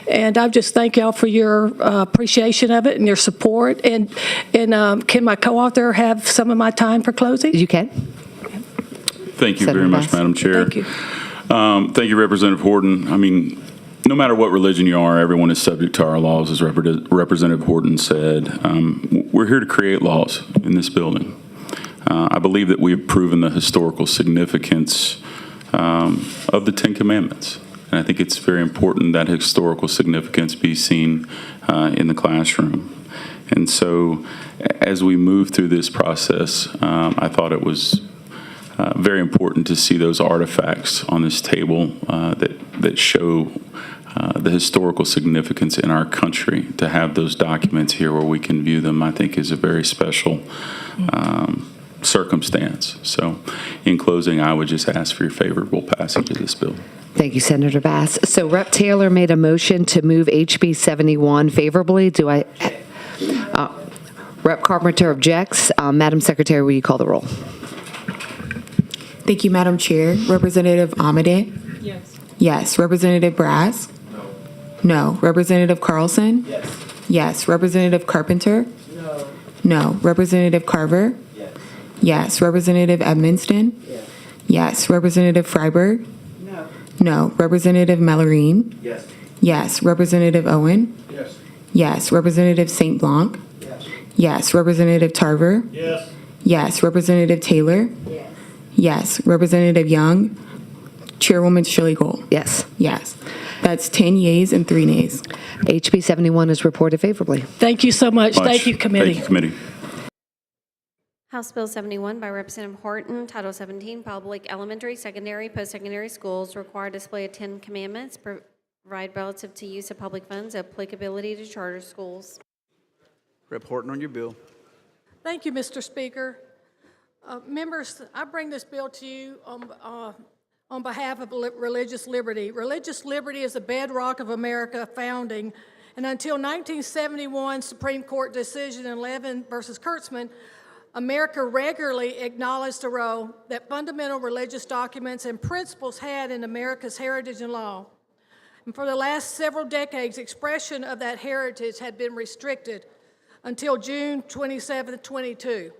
And I just thank y'all for your appreciation of it and your support. And can my co-author have some of my time for closing? You can. Thank you very much, Madam Chair. Thank you. Thank you, Representative Horton. No matter what religion you are, everyone is subject to our laws, as Representative Horton said. We're here to create laws in this building. I believe that we have proven the historical significance of the Ten Commandments. And I think it's very important that historical significance be seen in the classroom. And so as we move through this process, I thought it was very important to see those artifacts on this table that show the historical significance in our country. To have those documents here where we can view them, I think is a very special circumstance. So in closing, I would just ask for your favorable passage of this bill. Thank you, Senator Bass. So Rep. Taylor made a motion to move HB 71 favorably. Rep. Carpenter objects. Madam Secretary, will you call the roll? Thank you, Madam Chair. Representative Amedee? Yes. Yes. Representative Brass? No. Representative Carlson? Yes. Yes. Representative Carpenter? No. No. Representative Carver? Yes. Yes. Representative Edmonston? Yes. Yes. Representative Freiberg? No. No. Representative Mallory? Yes. Yes. Representative Owen? Yes. Yes. Representative St. Blanc? Yes. Yes. Representative Tarver? Yes. Yes. Representative Taylor? Yes. Yes. Representative Young? Chairwoman Schilligle? Yes. Yes. That's 10 yeas and 3 nays. HB 71 is reported favorably. Thank you so much. Thank you, committee. Thank you, committee. House Bill 71 by Representative Horton, Title 17, Public Elementary, Secondary, Post-Secondary Schools Require Display of 10 Commandments, provide relative to use of public funds, applicability to charter schools. Rep. Horton on your bill. Thank you, Mr. Speaker. Members, I bring this bill to you on behalf of religious liberty. Religious liberty is the bedrock of America founding, and until 1971 Supreme Court decision in Levin versus Kurtzman, America regularly acknowledged the role that fundamental religious documents and principles had in America's heritage and law. And for the last several decades, expression of that heritage had been restricted until June 27, 22.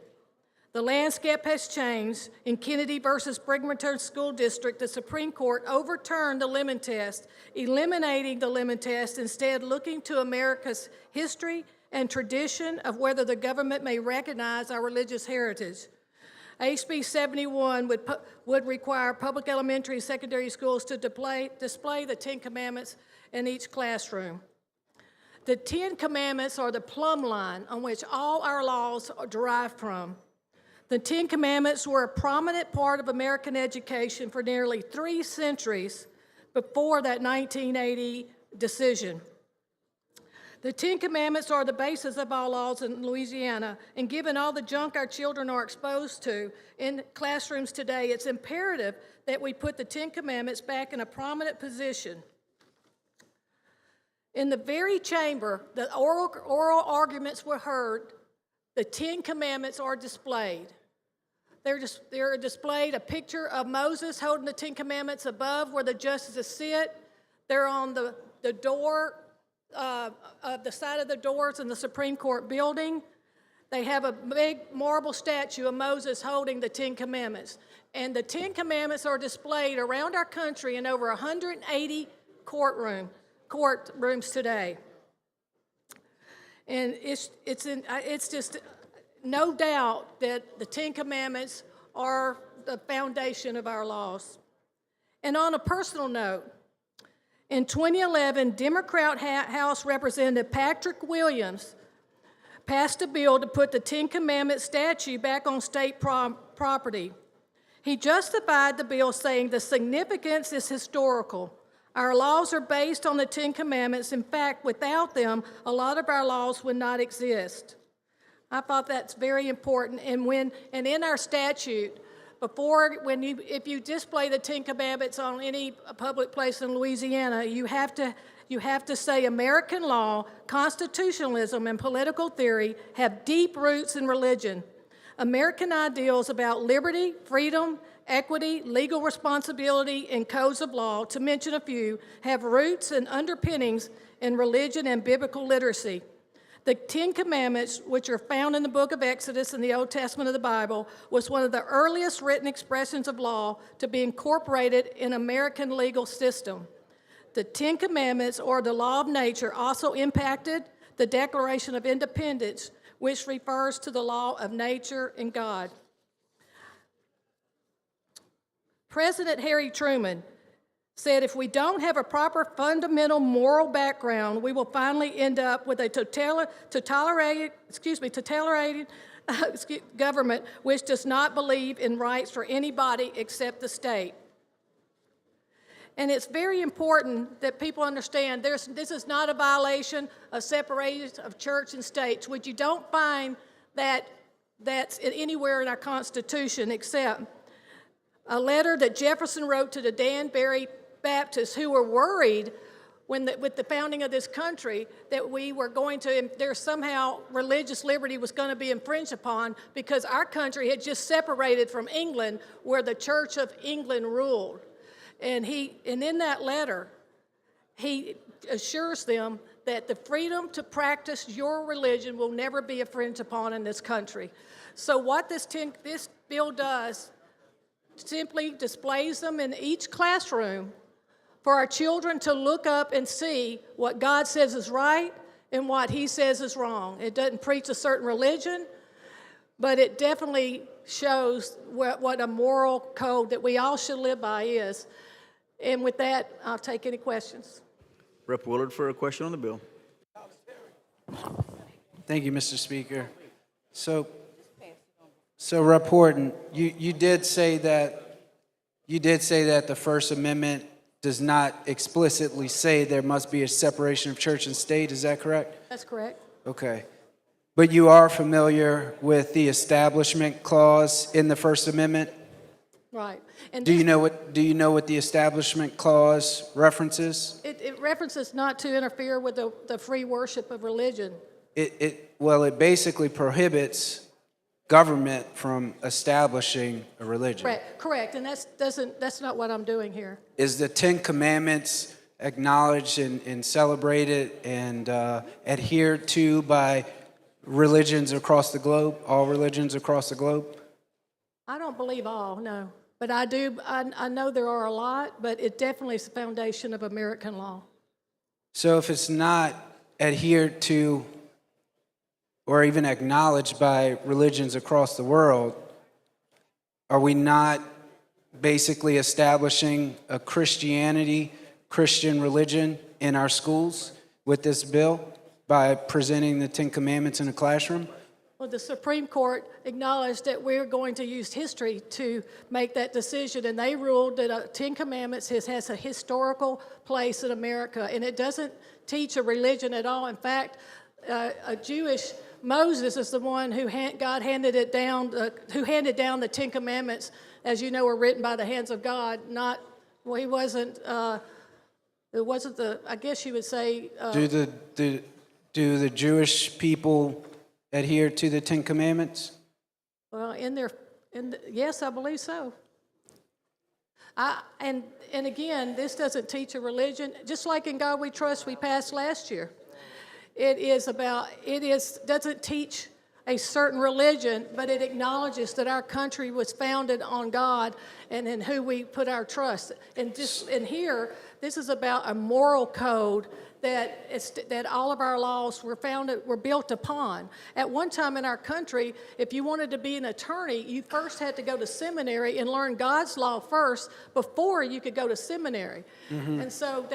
The landscape has changed. In Kennedy versus Brigmanton School District, the Supreme Court overturned the Lemon Test, eliminating the Lemon Test, instead looking to America's history and tradition of whether the government may recognize our religious heritage. HB 71 would require public elementary and secondary schools to display the 10 Commandments in each classroom. The 10 Commandments are the plumb line on which all our laws are derived from. The 10 Commandments were a prominent part of American education for nearly 3 centuries before that 1980 decision. The 10 Commandments are the basis of all laws in Louisiana, and given all the junk our children are exposed to in classrooms today, it's imperative that we put the 10 Commandments back in a prominent position. In the very chamber that oral arguments were heard, the 10 Commandments are displayed. They're displayed a picture of Moses holding the 10 Commandments above where the justices sit. They're on the door, the side of the doors in the Supreme Court building. They have a big marble statue of Moses holding the 10 Commandments. And the 10 Commandments are displayed around our country in over 180 courtrooms today. And it's just no doubt that the 10 Commandments are the foundation of our laws. And on a personal note, in 2011, Democrat House Representative Patrick Williams passed a bill to put the 10 Commandments statue back on state property. He justified the bill saying the significance is historical. Our laws are based on the 10 Commandments. In fact, without them, a lot of our laws would not exist. I thought that's very important. And in our statute, if you display the 10 Commandments on any public place in Louisiana, you have to say American law, constitutionalism, and political theory have deep roots in religion. American ideals about liberty, freedom, equity, legal responsibility, and codes of law, to mention a few, have roots and underpinnings in religion and biblical literacy. The 10 Commandments, which are found in the book of Exodus in the Old Testament of the Bible, was one of the earliest written expressions of law to be incorporated in American legal system. The 10 Commandments, or the law of nature, also impacted the Declaration of Independence, which refers to the law of nature and God. President Harry Truman said, if we don't have a proper fundamental moral background, we will finally end up with a totalitarian government which does not believe in rights for anybody except the state. And it's very important that people understand this is not a violation of separation of church and states, which you don't find that that's anywhere in our Constitution except a letter that Jefferson wrote to the Danbury Baptists who were worried with the founding of this country that we were going to, there's somehow religious liberty was going to be infringed upon because our country had just separated from England where the Church of England ruled. And in that letter, he assures them that the freedom to practice your religion will never be infringed upon in this country. So what this bill does simply displays them in each classroom for our children to look up and see what God says is right and what he says is wrong. It doesn't preach a certain religion, but it definitely shows what a moral code that we all should live by is. And with that, I'll take any questions. Rep. Willard for a question on the bill. Thank you, Mr. Speaker. So Rep. Horton, you did say that the First Amendment does not explicitly say there must be a separation of church and state. Is that correct? That's correct. Okay. But you are familiar with the Establishment Clause in the First Amendment? Right. And Do you know what the Establishment Clause references? It references not to interfere with the free worship of religion. It basically prohibits government from establishing a religion. Correct, and that's not what I'm doing here. Is the Ten Commandments acknowledged and celebrated and adhered to by religions across the globe, all religions across the globe? I don't believe all, no. But I do, I know there are a lot, but it definitely is the foundation of American law. So if it's not adhered to or even acknowledged by religions across the world, are we not basically establishing a Christian religion in our schools with this bill by presenting the Ten Commandments in a classroom? Well, the Supreme Court acknowledged that we're going to use history to make that decision, and they ruled that Ten Commandments has a historical place in America, and it doesn't teach a religion at all. In fact, a Jewish Moses is the one who God handed it down, who handed down the Ten Commandments, as you know, were written by the hands of God. He wasn't. It wasn't I guess you would say. Do the Jewish people adhere to the Ten Commandments? Well, yes, I believe so. And again, this doesn't teach a religion. Just like in God We Trust, we passed last year. Doesn't teach a certain religion, but it acknowledges that our country was founded on God and in who we put our trust. And here, this is about a moral code that all of our laws were built upon. At one time in our country, if you wanted to be an attorney, you first had to go to seminary and learn God's law first before you could go to seminary. Mm-hmm. And so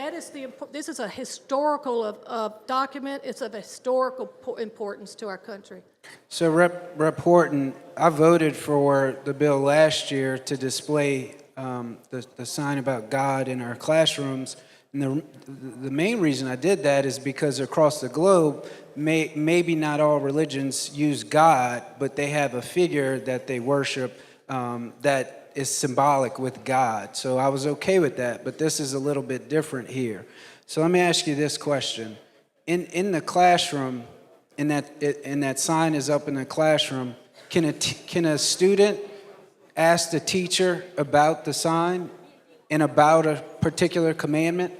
this is a historical document. It's of historical importance to our country. So Rep. Horton, I voted for the bill last year to display the sign about God in our classrooms. And the main reason I did that is because across the globe, maybe not all religions use God, but they have a figure that they worship that is symbolic with God. So I was okay with that, but this is a little bit different here. So let me ask you this question. In the classroom, and that sign is up in the classroom, can a student ask the teacher about the sign and about a particular commandment?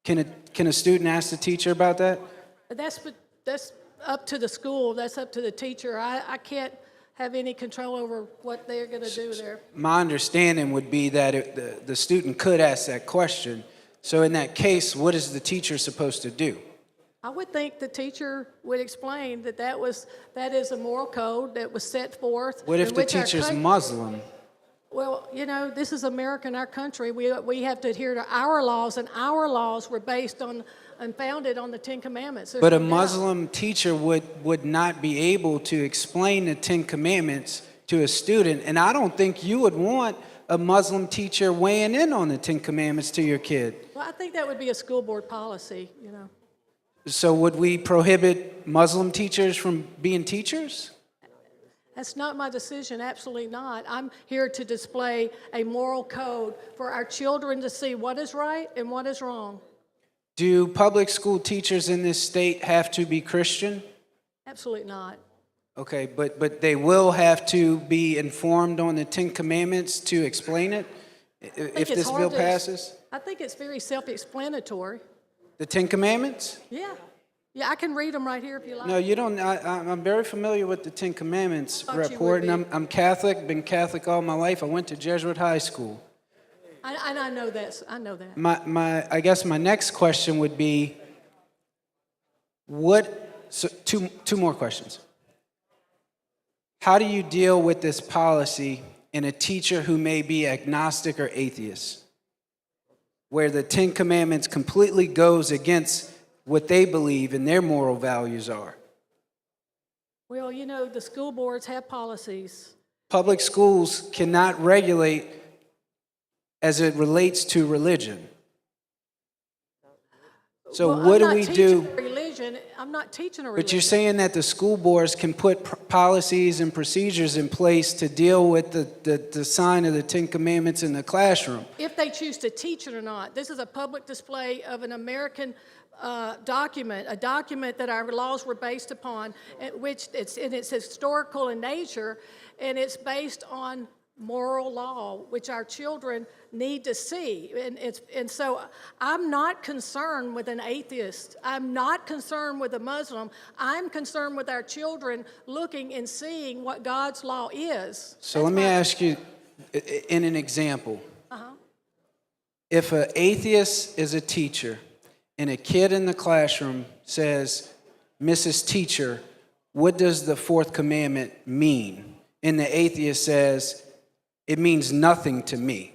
Can a student ask the teacher about that? That's up to the school. That's up to the teacher. I can't have any control over what they're going to do there. My understanding would be that the student could ask that question. So in that case, what is the teacher supposed to do? I would think the teacher would explain that is a moral code that was set forth. What if the teacher's Muslim? Well, this is America in our country. We have to adhere to our laws, and our laws were based on and founded on the Ten Commandments. But a Muslim teacher would not be able to explain the Ten Commandments to a student, and I don't think you would want a Muslim teacher weighing in on the Ten Commandments to your kid. Well, I think that would be a school board policy, So would we prohibit Muslim teachers from being teachers? That's not my decision, absolutely not. I'm here to display a moral code for our children to see what is right and what is wrong. Do public school teachers in this state have to be Christian? Absolutely not. Okay, but they will have to be informed on the Ten Commandments to explain it if this bill passes? I think it's very self-explanatory. The Ten Commandments? Yeah. Yeah, I can read them right here if you like. No, you don't. I'm very familiar with the Ten Commandments, Thought you Rep. would Horton. be. I'm Catholic, been Catholic all my life. I went to Jesuit high school. I know that. I know that. I guess my next question would be, so two more questions. How do you deal with this policy in a teacher who may be agnostic or atheist, where the Ten Commandments completely goes against what they believe and their moral values are? Well, you know, the school boards have policies. Public schools cannot regulate as it relates to religion. So Well, what do I'm we not do? teaching a religion. I'm not teaching a religion. But you're saying that the school boards can put policies and procedures in place to deal with the sign of the Ten Commandments in the classroom. If they choose to teach it or not. This is a public display of an American document, a document that our laws were based upon, which it's historical in nature, and it's based on moral law, which our children need to see. And so I'm not concerned with an atheist. I'm not concerned with a Muslim. I'm concerned with our children looking and seeing what God's law is. So let me ask you, in an example, if an atheist is a teacher and a kid in the classroom says, Mrs. Teacher, what does the fourth commandment mean? And the atheist says, it means nothing to me.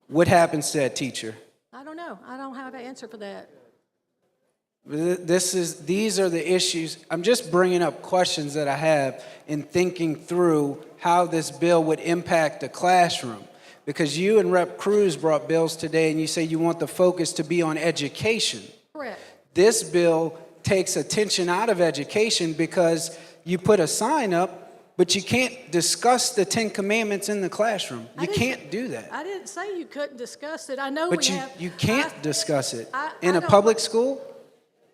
What happens to that teacher? I don't know. I don't have an answer for that. These are the issues. I'm just bringing up questions that I have in thinking through how this bill would impact the classroom. Because you and Rep. Cruz brought bills today and you say you want the focus to be on education. Correct. This bill takes attention out of education because you put a sign up, but you can't discuss the Ten Commandments in the classroom. You can't do that. I didn't say you couldn't discuss it. I know But we have. you can't discuss it. I In a don't- public school,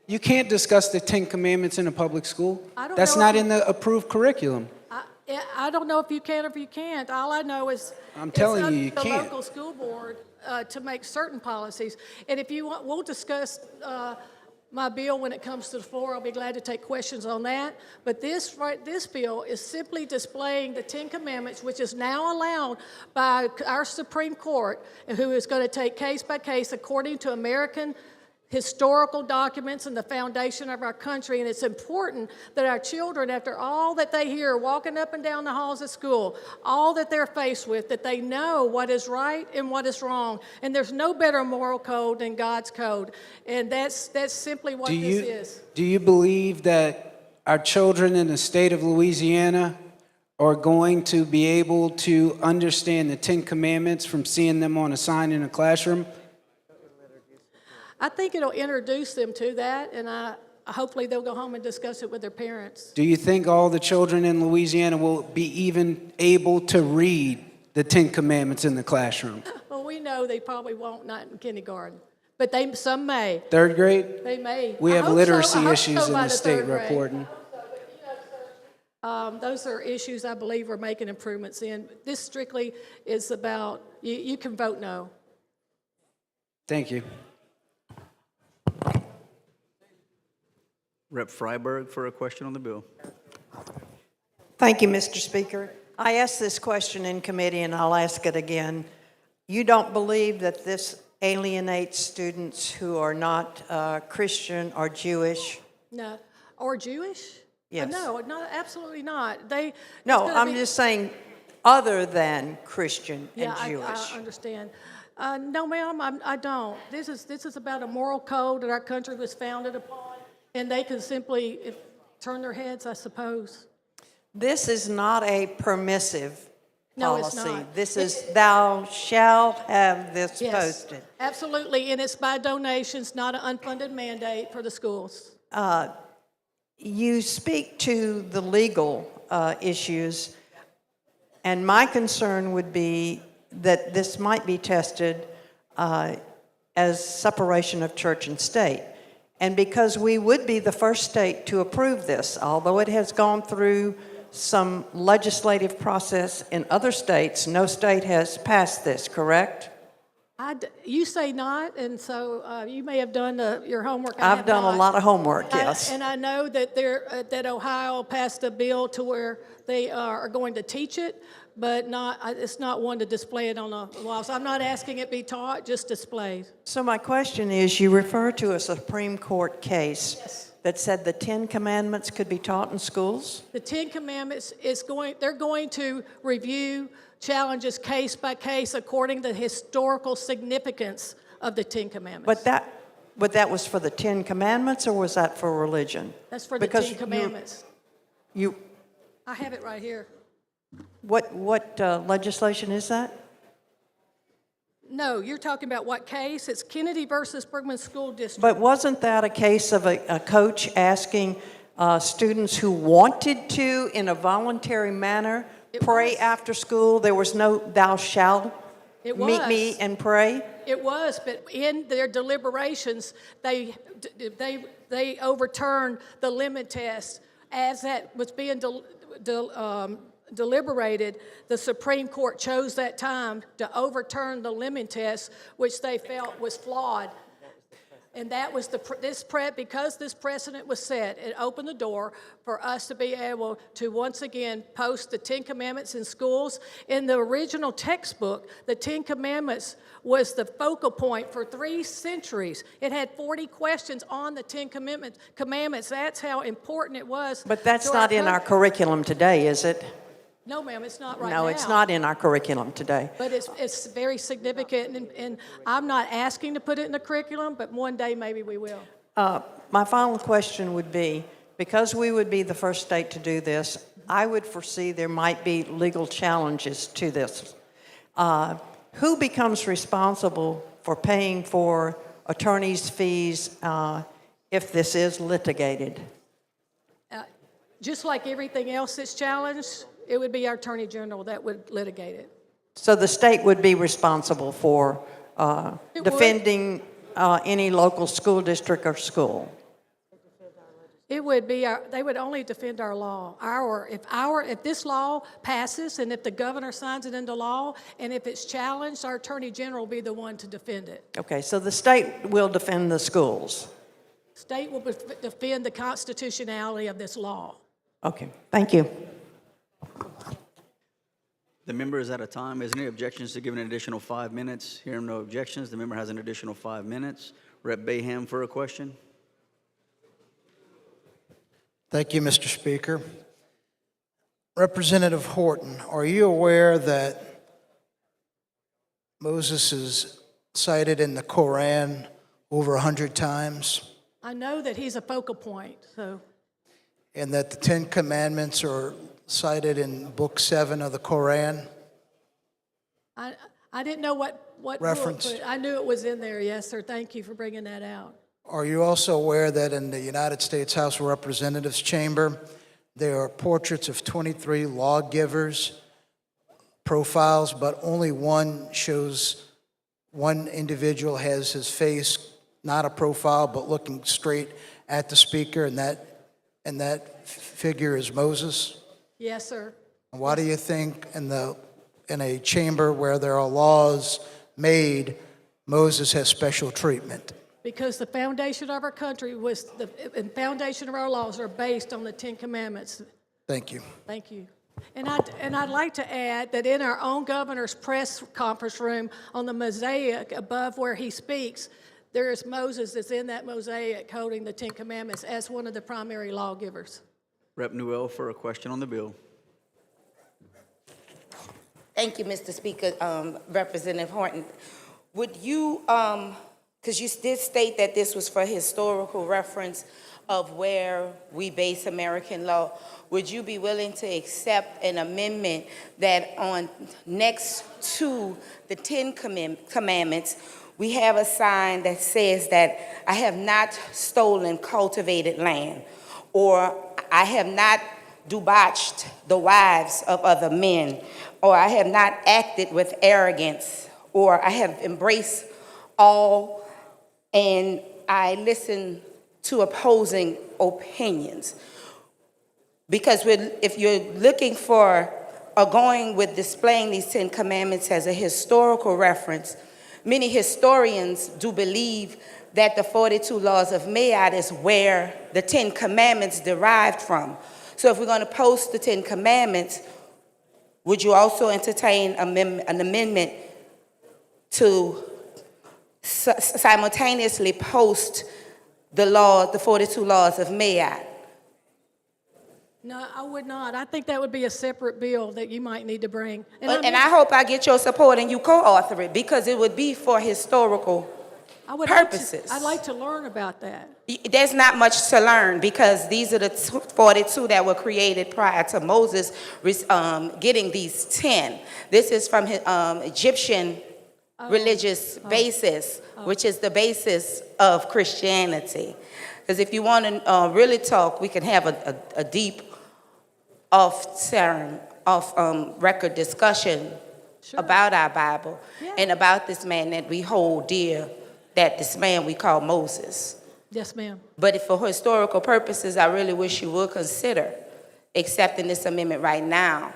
you can't discuss the Ten Commandments in a public school. I don't That's know not if- in the approved curriculum. I don't know if you can or if you can't. All I know is I'm telling it's you, up you to the can't. local school board to make certain policies. And if you want, we'll discuss my bill when it comes to the floor. I'll be glad to take questions on that. But this bill is simply displaying the Ten Commandments, which is now allowed by our Supreme Court, who is going to take case by case according to American historical documents and the foundation of our country. And it's important that our children, after all that they hear walking up and down the halls of school, all that they're faced with, that they know what is right and what is wrong. And there's no better moral code than God's code. And that's simply what this is. Do you believe that our children in the state of Louisiana are going to be able to understand the Ten Commandments from seeing them on a sign in a classroom? I think it'll introduce them to that, and hopefully they'll go home and discuss it with their parents. Do you think all the children in Louisiana will be even able to read the Ten Commandments in the classroom? Well, we know they probably won't, not in kindergarten, but some may. Third grade? They may. We I have hope literacy so. I hope issues so in by the state, third grade. reporting. Those are issues I believe we're making improvements in. This strictly is about, you can vote no. Thank you. Rep. Freiberg for a question on the bill. Thank you, Mr. Speaker. I asked this question in committee, and I'll ask it again. You don't believe that this alienates students who are not Christian or Jewish? No. Or Jewish? Yes. No, absolutely not. No, I'm just saying other than Christian and Jewish. I understand. No, ma'am, I don't. This is about a moral code that our country was founded upon, and they can simply turn their heads, I suppose. This is not a permissive No, it's policy. not. This is thou shalt have this Yes, posted. absolutely, and it's by donations, not an unfunded mandate for the schools. You speak to the legal issues. And my concern would be that this might be tested as separation of church and state. And because we would be the first state to approve this, although it has gone through some legislative process in other states, no state has passed this, correct? You say not, and so you may have done your homework. I've done a lot of homework, yes. And I know that that Ohio passed a bill to where they are going to teach it, but it's not one to display it on the walls. I'm not asking it be taught, just displayed. So my question is, you refer to a Supreme Court case that said the 10 Commandments could be taught in schools? The 10 Commandments they're going to review challenges case by case according to the historical significance of the 10 Commandments. But that was for the 10 Commandments, or was that for religion? That's for the 10 Commandments. I have it right here. What legislation is that? No, you're talking about what case? It's Kennedy versus Bergman School District. But wasn't that a case of a coach asking students who wanted to, in a voluntary manner, pray after school? There was no "thou shalt meet me and pray"? It was, but in their deliberations, they overturned the limit test as that was being deliberated. The Supreme Court chose that time to overturn the limit test, which they felt was flawed. And that was because this precedent was set, it opened the door for us to be able to once again post the 10 Commandments in schools. In the original textbook, the 10 Commandments was the focal point for 3 centuries. It had 40 questions on the 10 Commandments. That's how important it was. But that's not in our curriculum today, is it? No, ma'am, it's not right now. No, it's not in our curriculum today. But it's very significant, and I'm not asking to put it in the curriculum, but one day maybe we will. My final question would be, because we would be the first state to do this, I would foresee there might be legal challenges to this. Who becomes responsible for paying for attorney's fees if this is litigated? Just like everything else that's challenged, it would be our Attorney General that would litigate it. So the state would be responsible for defending any local school district or school? It would be they would only defend our law. If this law passes and if the governor signs it into law and if it's challenged, our Attorney General will be the one to defend it. Okay, so the state will defend the schools? State will defend the constitutionality of this law. Okay, thank you. The member is out of time. Is there any objections to giving an additional 5 minutes? Hearing no objections, the member has an additional 5 minutes. Rep. Bayham for a question. Thank you, Mr. Speaker. Representative Horton, are you aware that Moses is cited in the Koran over 100 times? I know that he's a focal point, so. And that the 10 Commandments are cited in Book 7 of the Koran? I didn't know what reference, but I knew it was in there. Yes, sir. Thank you for bringing that out. Are you also aware that in the United States House of Representatives chamber, there are portraits of 23 lawgivers, profiles, but only one shows one individual has his face, not a profile, but looking straight at the speaker, and that figure is Moses? Yes, sir. Why do you think in a chamber where there are laws made, Moses has special treatment? Because the foundation of our country and foundation of our laws are based on the 10 Commandments. Thank you. Thank you. And I'd like to add that in our own governor's press conference room on the mosaic above where he speaks, there is Moses that's in that mosaic holding the 10 Commandments as one of the primary lawgivers. Rep. Newell for a question on the bill. Thank you, Mr. Speaker. Representative Horton, would you, because you did state that this was for historical reference of where we base American law, would you be willing to accept an amendment that on next to the 10 Commandments, we have a sign that says that I have not stolen cultivated land, or I have not debauched the wives of other men, or I have not acted with arrogance, or I have embraced all, and I listen to opposing opinions. Because if you're looking for or going with displaying these 10 commandments as a historical reference, many historians do believe that the 42 laws of Mayat is where the 10 commandments derived from. So if we're going to post the 10 commandments, would you also entertain an amendment to simultaneously post the 42 laws of Mayat? No, I would not. I think that would be a separate bill that you might need to bring. And I hope I get your support and you co-author it, because it would be for historical purposes. I'd like to learn about that. There's not much to learn, because these are the 42 that were created prior to Moses getting these 10. This is from his, Egyptian religious basis, which is the basis of Christianity. Because if you want to really talk, we can have a deep off-record discussion about our Bible and about this man that we hold dear, that this man we call Moses. Yes, ma'am. But if for historical purposes, I really wish you would consider accepting this amendment right now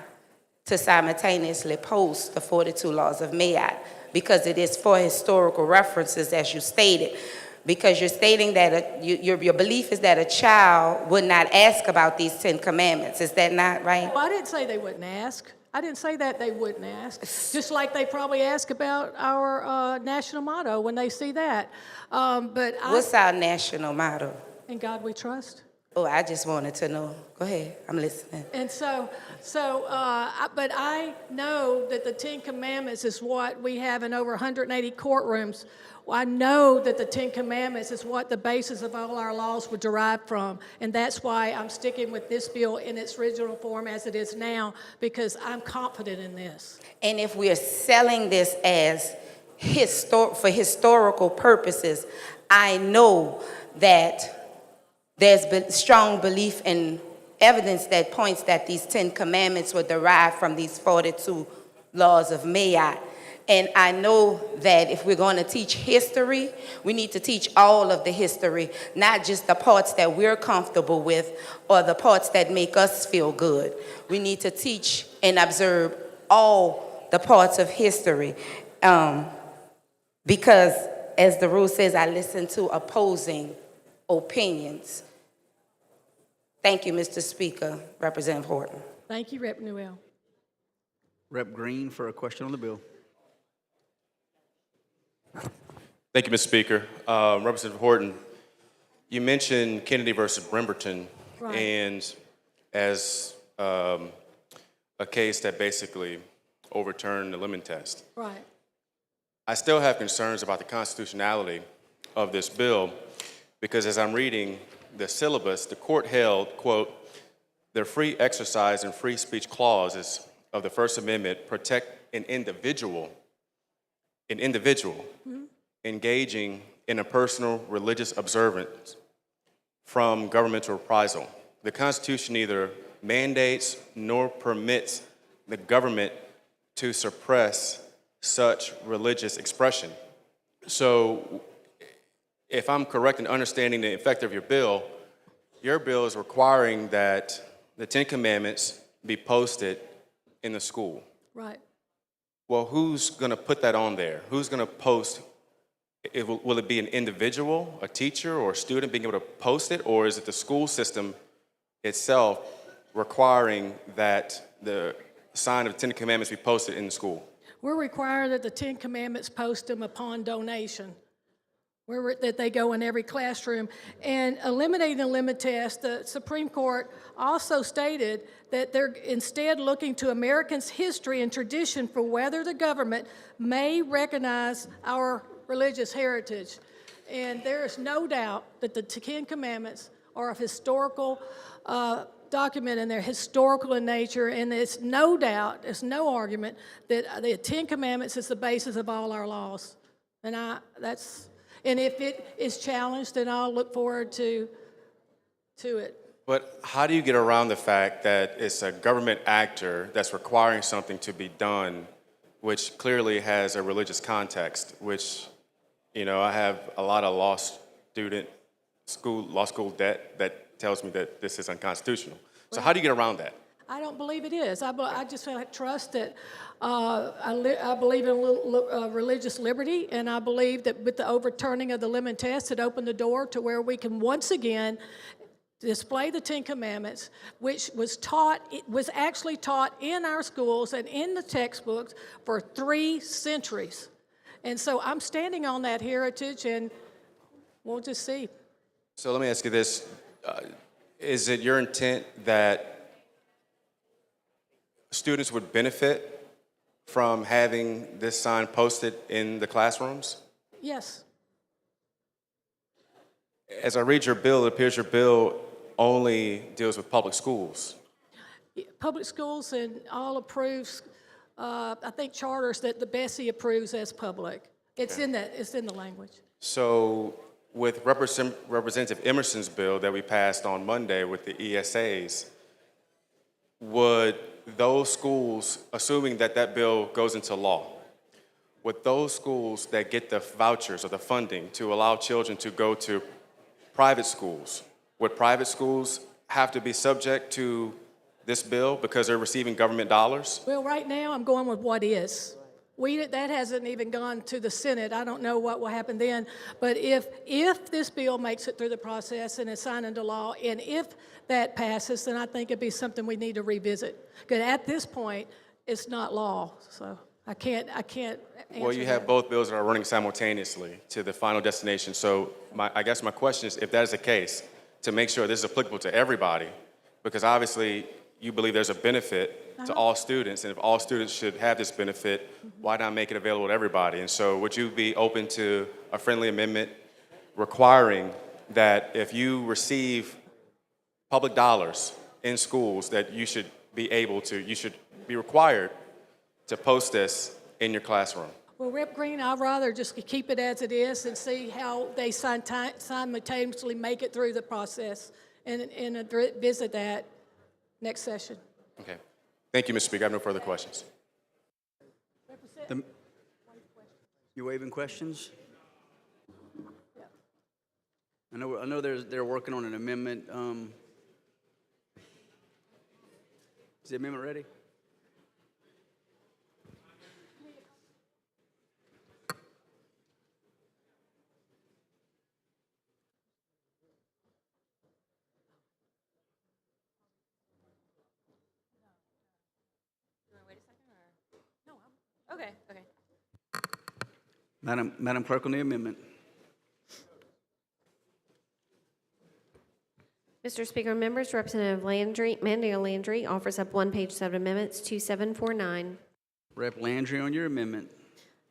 to simultaneously post the 42 laws of Mayat, because it is for historical references, as you stated. Because you're stating that your belief is that a child would not ask about these 10 commandments. Is that not right? Well, I didn't say they wouldn't ask. I didn't say that they wouldn't ask. Just like they probably ask about our national motto when they see that. What's our national motto? In God we trust. Oh, I just wanted to know. Go ahead, I'm listening. And but I know that the 10 Commandments is what we have in over 180 courtrooms. I know that the 10 Commandments is what the basis of all our laws were derived from. And that's why I'm sticking with this bill in its original form as it is now, because I'm confident in this. And if we are selling this as for historical purposes, I know that there's been strong belief and evidence that points that these 10 commandments were derived from these 42 laws of Mayat. And I know that if we're going to teach history, we need to teach all of the history, not just the parts that we're comfortable with or the parts that make us feel good. We need to teach and observe all the parts of history. Because, as the rule says, I listen to opposing opinions. Thank you, Mr. Speaker. Representative Horton. Thank you, Rep. Newell. Rep. Green for a question on the bill. Thank you, Mr. Speaker. Representative Horton, you mentioned Kennedy versus Bremerton, right, and as a case that basically overturned the Lemon Test. Right. I still have concerns about the constitutionality of this bill, because as I'm reading the syllabus, the court held, quote, the free exercise and free speech clauses of the First Amendment protect an individual engaging in a personal religious observance from governmental reprisal. The Constitution neither mandates nor permits the government to suppress such religious expression. So if I'm correct in understanding the effect of your bill is requiring that the 10 Commandments be posted in the school. Right. Well, who's going to put that on there? Who's going to post? Will it be an individual, a teacher, or a student being able to post it? Or is it the school system itself requiring that the sign of the 10 Commandments be posted in the school? We're required that the 10 Commandments post them upon donation, that they go in every classroom. And eliminating the limit test, the Supreme Court also stated that they're instead looking to Americans' history and tradition for whether the government may recognize our religious heritage. And there is no doubt that the 10 Commandments are of historical document, and they're historical in nature, and there's no doubt, there's no argument that the 10 Commandments is the basis of all our laws. And if it is challenged, then I'll look forward to it. But how do you get around the fact that it's a government actor that's requiring something to be done, which clearly has a religious context, which, I have a lot of law school debt that tells me that this is unconstitutional. So how do you get around that? I don't believe it is. I just trust that I believe in religious liberty, and I believe that with the overturning of the Lemon Test, it opened the door to where we can once again display the Ten Commandments, which was actually taught in our schools and in the textbooks for 3 centuries. And so I'm standing on that heritage, and we'll just see. So let me ask you this. Is it your intent that students would benefit from having this sign posted in the classrooms? Yes. As I read your bill, it appears your bill only deals with public schools. Public schools and all approves, I think charters that the Bessie approves as public. It's in the language. So with Representative Emerson's bill that we passed on Monday with the ESAs, would those schools, assuming that bill goes into law, would those schools that get the vouchers or the funding to allow children to go to private schools, would private schools have to be subject to this bill because they're receiving government dollars? Well, right now I'm going with what is. That hasn't even gone to the Senate. I don't know what will happen then. But if this bill makes it through the process and is signed into law, and if that passes, then I think it'd be something we need to revisit. Because at this point, it's not law. So I can't answer Well, you have that. both bills that are running simultaneously to the final destination. So I guess my question is, if that is the case, to make sure this is applicable to everybody, because obviously you believe there's a benefit to all students, and if all students should have this benefit, why not make it available to everybody? And so would you be open to a friendly amendment requiring that if you receive public dollars in schools, that you should be required to post this in your classroom? Well, Rep. Green, I'd rather just keep it as it is and see how they simultaneously make it through the process and visit that next session. Okay. Thank you, Mr. Speaker. I have no further questions. You waiving questions? I know they're working on an amendment. Is the amendment ready? Okay. Madam Clerk on the amendment. Mr. Speaker, members, Representative Mandel Landry offers up one-page set of amendments, 2749. Rep. Landry on your amendment.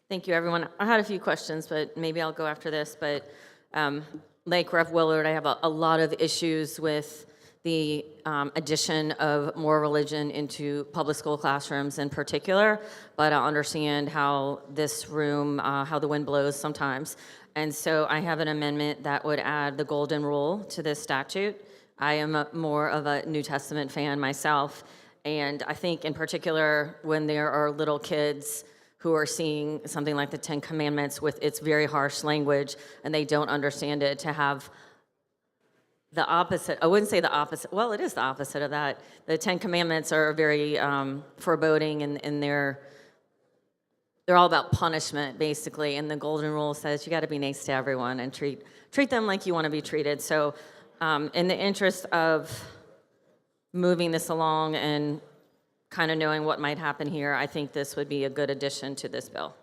Thank you, everyone. I had a few questions, but maybe I'll go after this. But like Rev. Willard, I have a lot of issues with the addition of more religion into public school classrooms in particular, but I understand how this room, how the wind blows sometimes. And so I have an amendment that would add the golden rule to this statute. I am more of a New Testament fan myself, and I think in particular when there are little kids who are seeing something like the Ten Commandments with its very harsh language and they don't understand it, to have the opposite. I wouldn't say the opposite. Well, it is the opposite of that. The Ten Commandments are very foreboding, and they're all about punishment, basically. And the Golden Rule says you got to be nice to everyone and treat them like you want to be treated. So, in the interest of moving this along and kind of knowing what might happen here, I think this would be a good addition to this bill.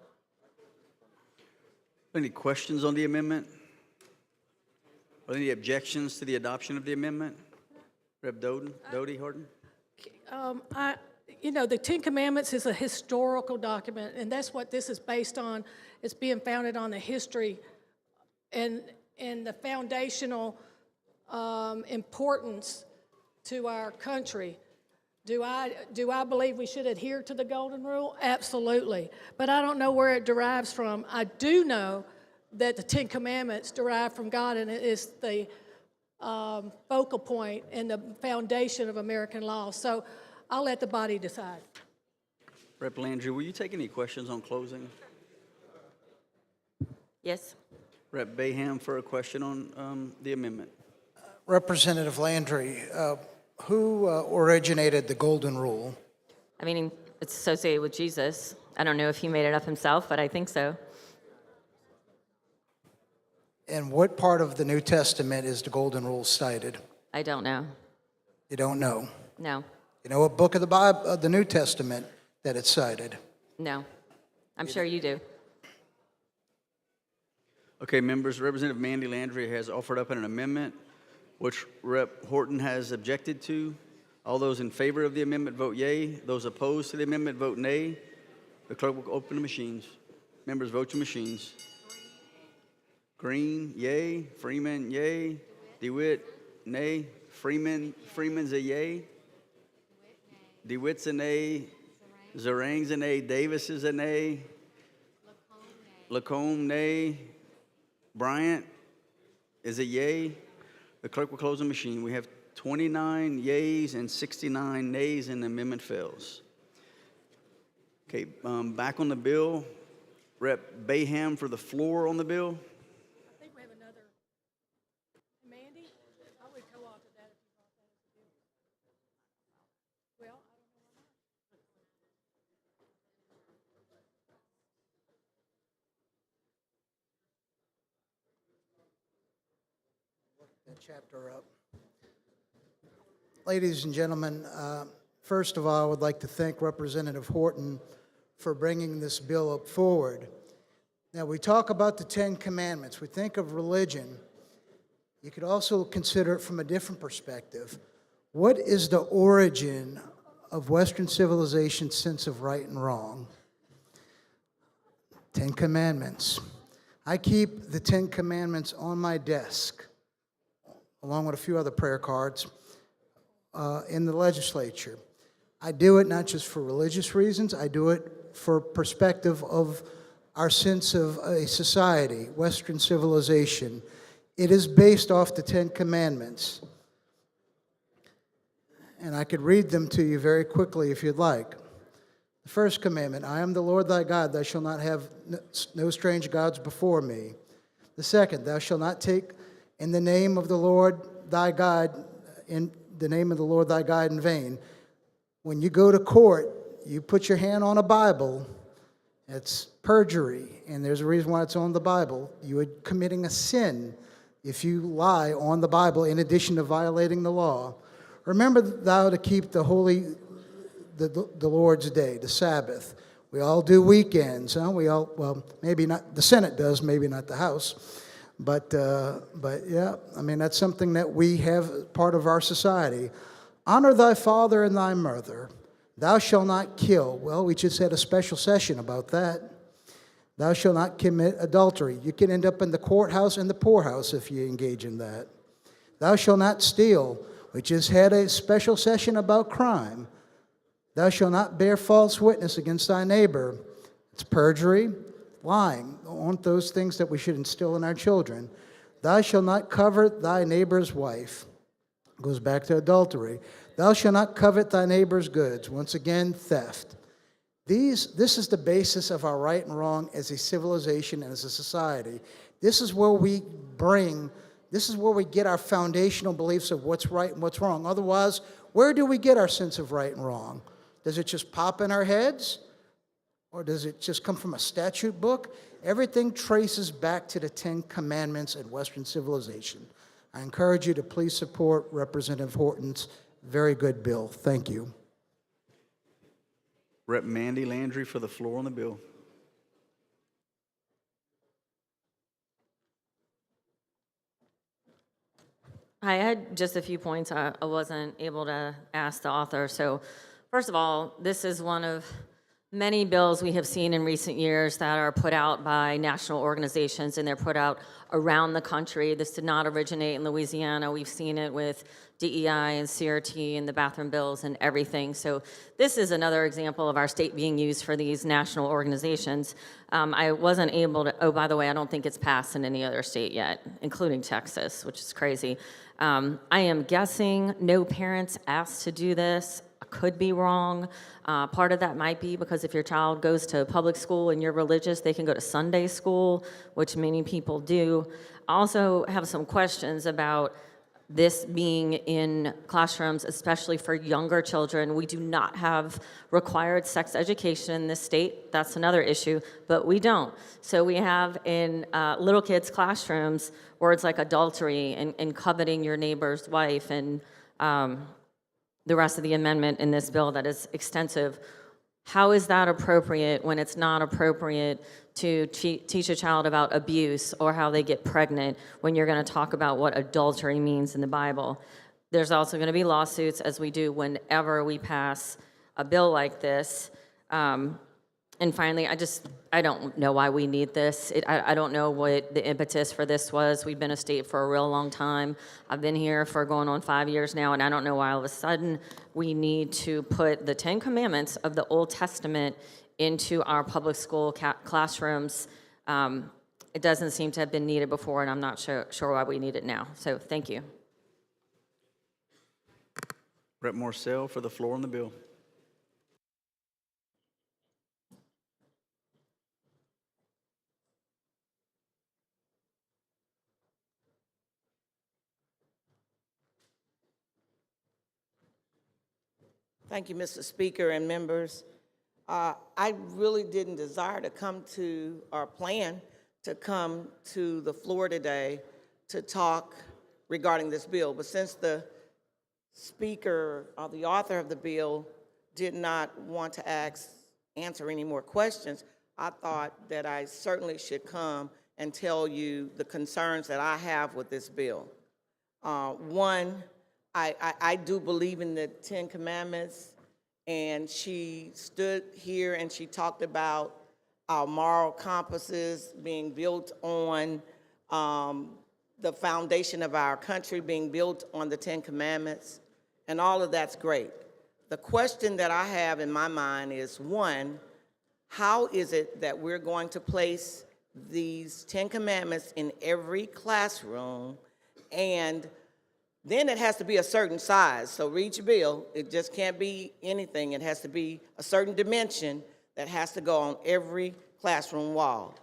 Any questions on the amendment? Are there any objections to the adoption of the amendment? Rep. Doty Horton? The Ten Commandments is a historical document, and that's what this is based on. It's being founded on the history and the foundational importance to our country. Do I believe we should adhere to the Golden Rule? Absolutely. But I don't know where it derives from. I do know that the Ten Commandments derive from God, and it is the focal point and the foundation of American law. So I'll let the body decide. Rep. Landry, will you take any questions on closing? Yes? Rep. Bayham for a question on the amendment. Representative Landry, who originated the Golden Rule? I mean, it's associated with Jesus. I don't know if he made it up himself, but I think so. And what part of the New Testament is the Golden Rule cited? I don't know. You don't know. No. You know what book of the Bible, the New Testament, that it's cited? No. I'm sure you do. Okay, members, Representative Mandy Landry has offered up an amendment which Rep. Horton has objected to. All those in favor of the amendment vote yea. Those opposed to the amendment vote nay. The clerk will open the machines. Members, vote your machines. Green, yea. Freeman, yea. DeWitt, nay. Freeman's a yea. DeWitt's a nay. Zarang's a nay. Davis is a nay. Lacombe, nay. Bryant is a yea. The clerk will close the machine. We have 29 yeas and 69 nays, and the amendment fails. Okay, back on the bill. Rep. Bayham for the floor on the bill. I think we have another. Mandy, I would co-author that if you thought that was a deal. Well, I don't know That chapter up. Ladies and gentlemen, first of all, I would like to thank Representative Horton for bringing this bill up forward. Now, we talk about the Ten Commandments. We think of religion. You could also consider it from a different perspective. What is the origin of Western civilization's sense of right and wrong? Ten Commandments. I keep the Ten Commandments on my desk, along with a few other prayer cards, in the legislature. I do it not just for religious reasons, I do it for perspective of our sense of a society, Western civilization. It is based off the Ten Commandments. And I could read them to you very quickly if you'd like. The first commandment, I am the Lord thy God, thou shalt not have no strange gods before me. The second, thou shalt not take in the name of the Lord thy God, in the name of the Lord thy God in vain. When you go to court, you put your hand on a Bible, it's perjury, and there's a reason why it's on the Bible. You are committing a sin if you lie on the Bible in addition to violating the law. Remember thou to keep the Lord's day, the Sabbath. We all do weekends, huh? We all, well, maybe not, the Senate does, maybe not the House. But yeah, I mean, that's something that we have part of our society. Honor thy father and thy mother. Thou shalt not kill. Well, we just had a special session about that. Thou shalt not commit adultery. You can end up in the courthouse and the poorhouse if you engage in that. Thou shalt not steal. We just had a special session about crime. Thou shalt not bear false witness against thy neighbor. It's perjury. Lying, on those things that we should instill in our children. Thou shalt not covet thy neighbor's wife. Goes back to adultery. Thou shalt not covet thy neighbor's goods. Once again, theft. This is the basis of our right and wrong as a civilization and as a society. This is where we get our foundational beliefs of what's right and what's wrong. Otherwise, where do we get our sense of right and wrong? Does it just pop in our heads? Or does it just come from a statute book? Everything traces back to the Ten Commandments and Western civilization. I encourage you to please support Representative Horton's very good bill. Thank you. Rep. Mandy Landry for the floor on the bill. I had just a few points I wasn't able to ask the author. So first of all, this is one of many bills we have seen in recent years that are put out by national organizations, and they're put out around the country. This did not originate in Louisiana. We've seen it with DEI and CRT and the bathroom bills and everything. So this is another example of our state being used for these national organizations. I wasn't able to, oh, by the way, I don't think it's passed in any other state yet, including Texas, which is crazy. I am guessing no parents asked to do this. I could be wrong. Part of that might be because if your child goes to public school and you're religious, they can go to Sunday school, which many people do. I also have some questions about this being in classrooms, especially for younger children. We do not have required sex education in this state. That's another issue, but we don't. So we have in little kids' classrooms words like adultery and coveting your neighbor's wife and the rest of the amendment in this bill that is extensive. How is that appropriate when it's not appropriate to teach a child about abuse or how they get pregnant when you're going to talk about what adultery means in the Bible? There's also going to be lawsuits, as we do whenever we pass a bill like this. And finally, I don't know why we need this. I don't know what the impetus for this was. We've been a state for a real long time. I've been here for going on 5 years now, and I don't know why all of a sudden we need to put the 10 Commandments of the Old Testament into our public school classrooms. It doesn't seem to have been needed before, and I'm not sure why we need it now. So thank you. Rep. Morcell for the floor on the bill. Thank you, Mr. Speaker and members. I really didn't desire to come to, or plan to come to the floor today to talk regarding this bill, but since the speaker or the author of the bill did not want to answer any more questions, I thought that I certainly should come and tell you the concerns that I have with this bill. One, I do believe in the 10 Commandments, and she stood here and she talked about our moral compasses being built on the foundation of our country being built on the 10 Commandments, and all of that's great. The question that I have in my mind is, one, how is it that we're going to place these 10 Commandments in every classroom, and then it has to be a certain size. So read your bill. It just can't be anything. It has to be a certain dimension that has to go on every classroom wall.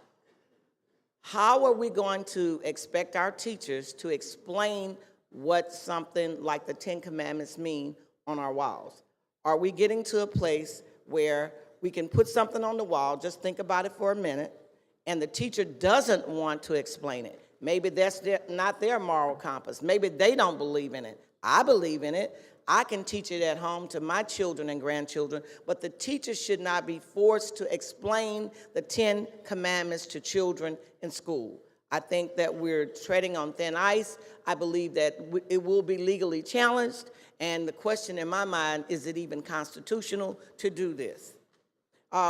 How are we going to expect our teachers to explain what something like the 10 Commandments mean on our walls? Are we getting to a place where we can put something on the wall, just think about it for a minute, and the teacher doesn't want to explain it? Maybe that's not their moral compass. Maybe they don't believe in it. I believe in it. I can teach it at home to my children and grandchildren, but the teacher should not be forced to explain the 10 Commandments to children in school. I think that we're treading on thin ice. I believe that it will be legally challenged, and the question in my mind, is it even constitutional to do this?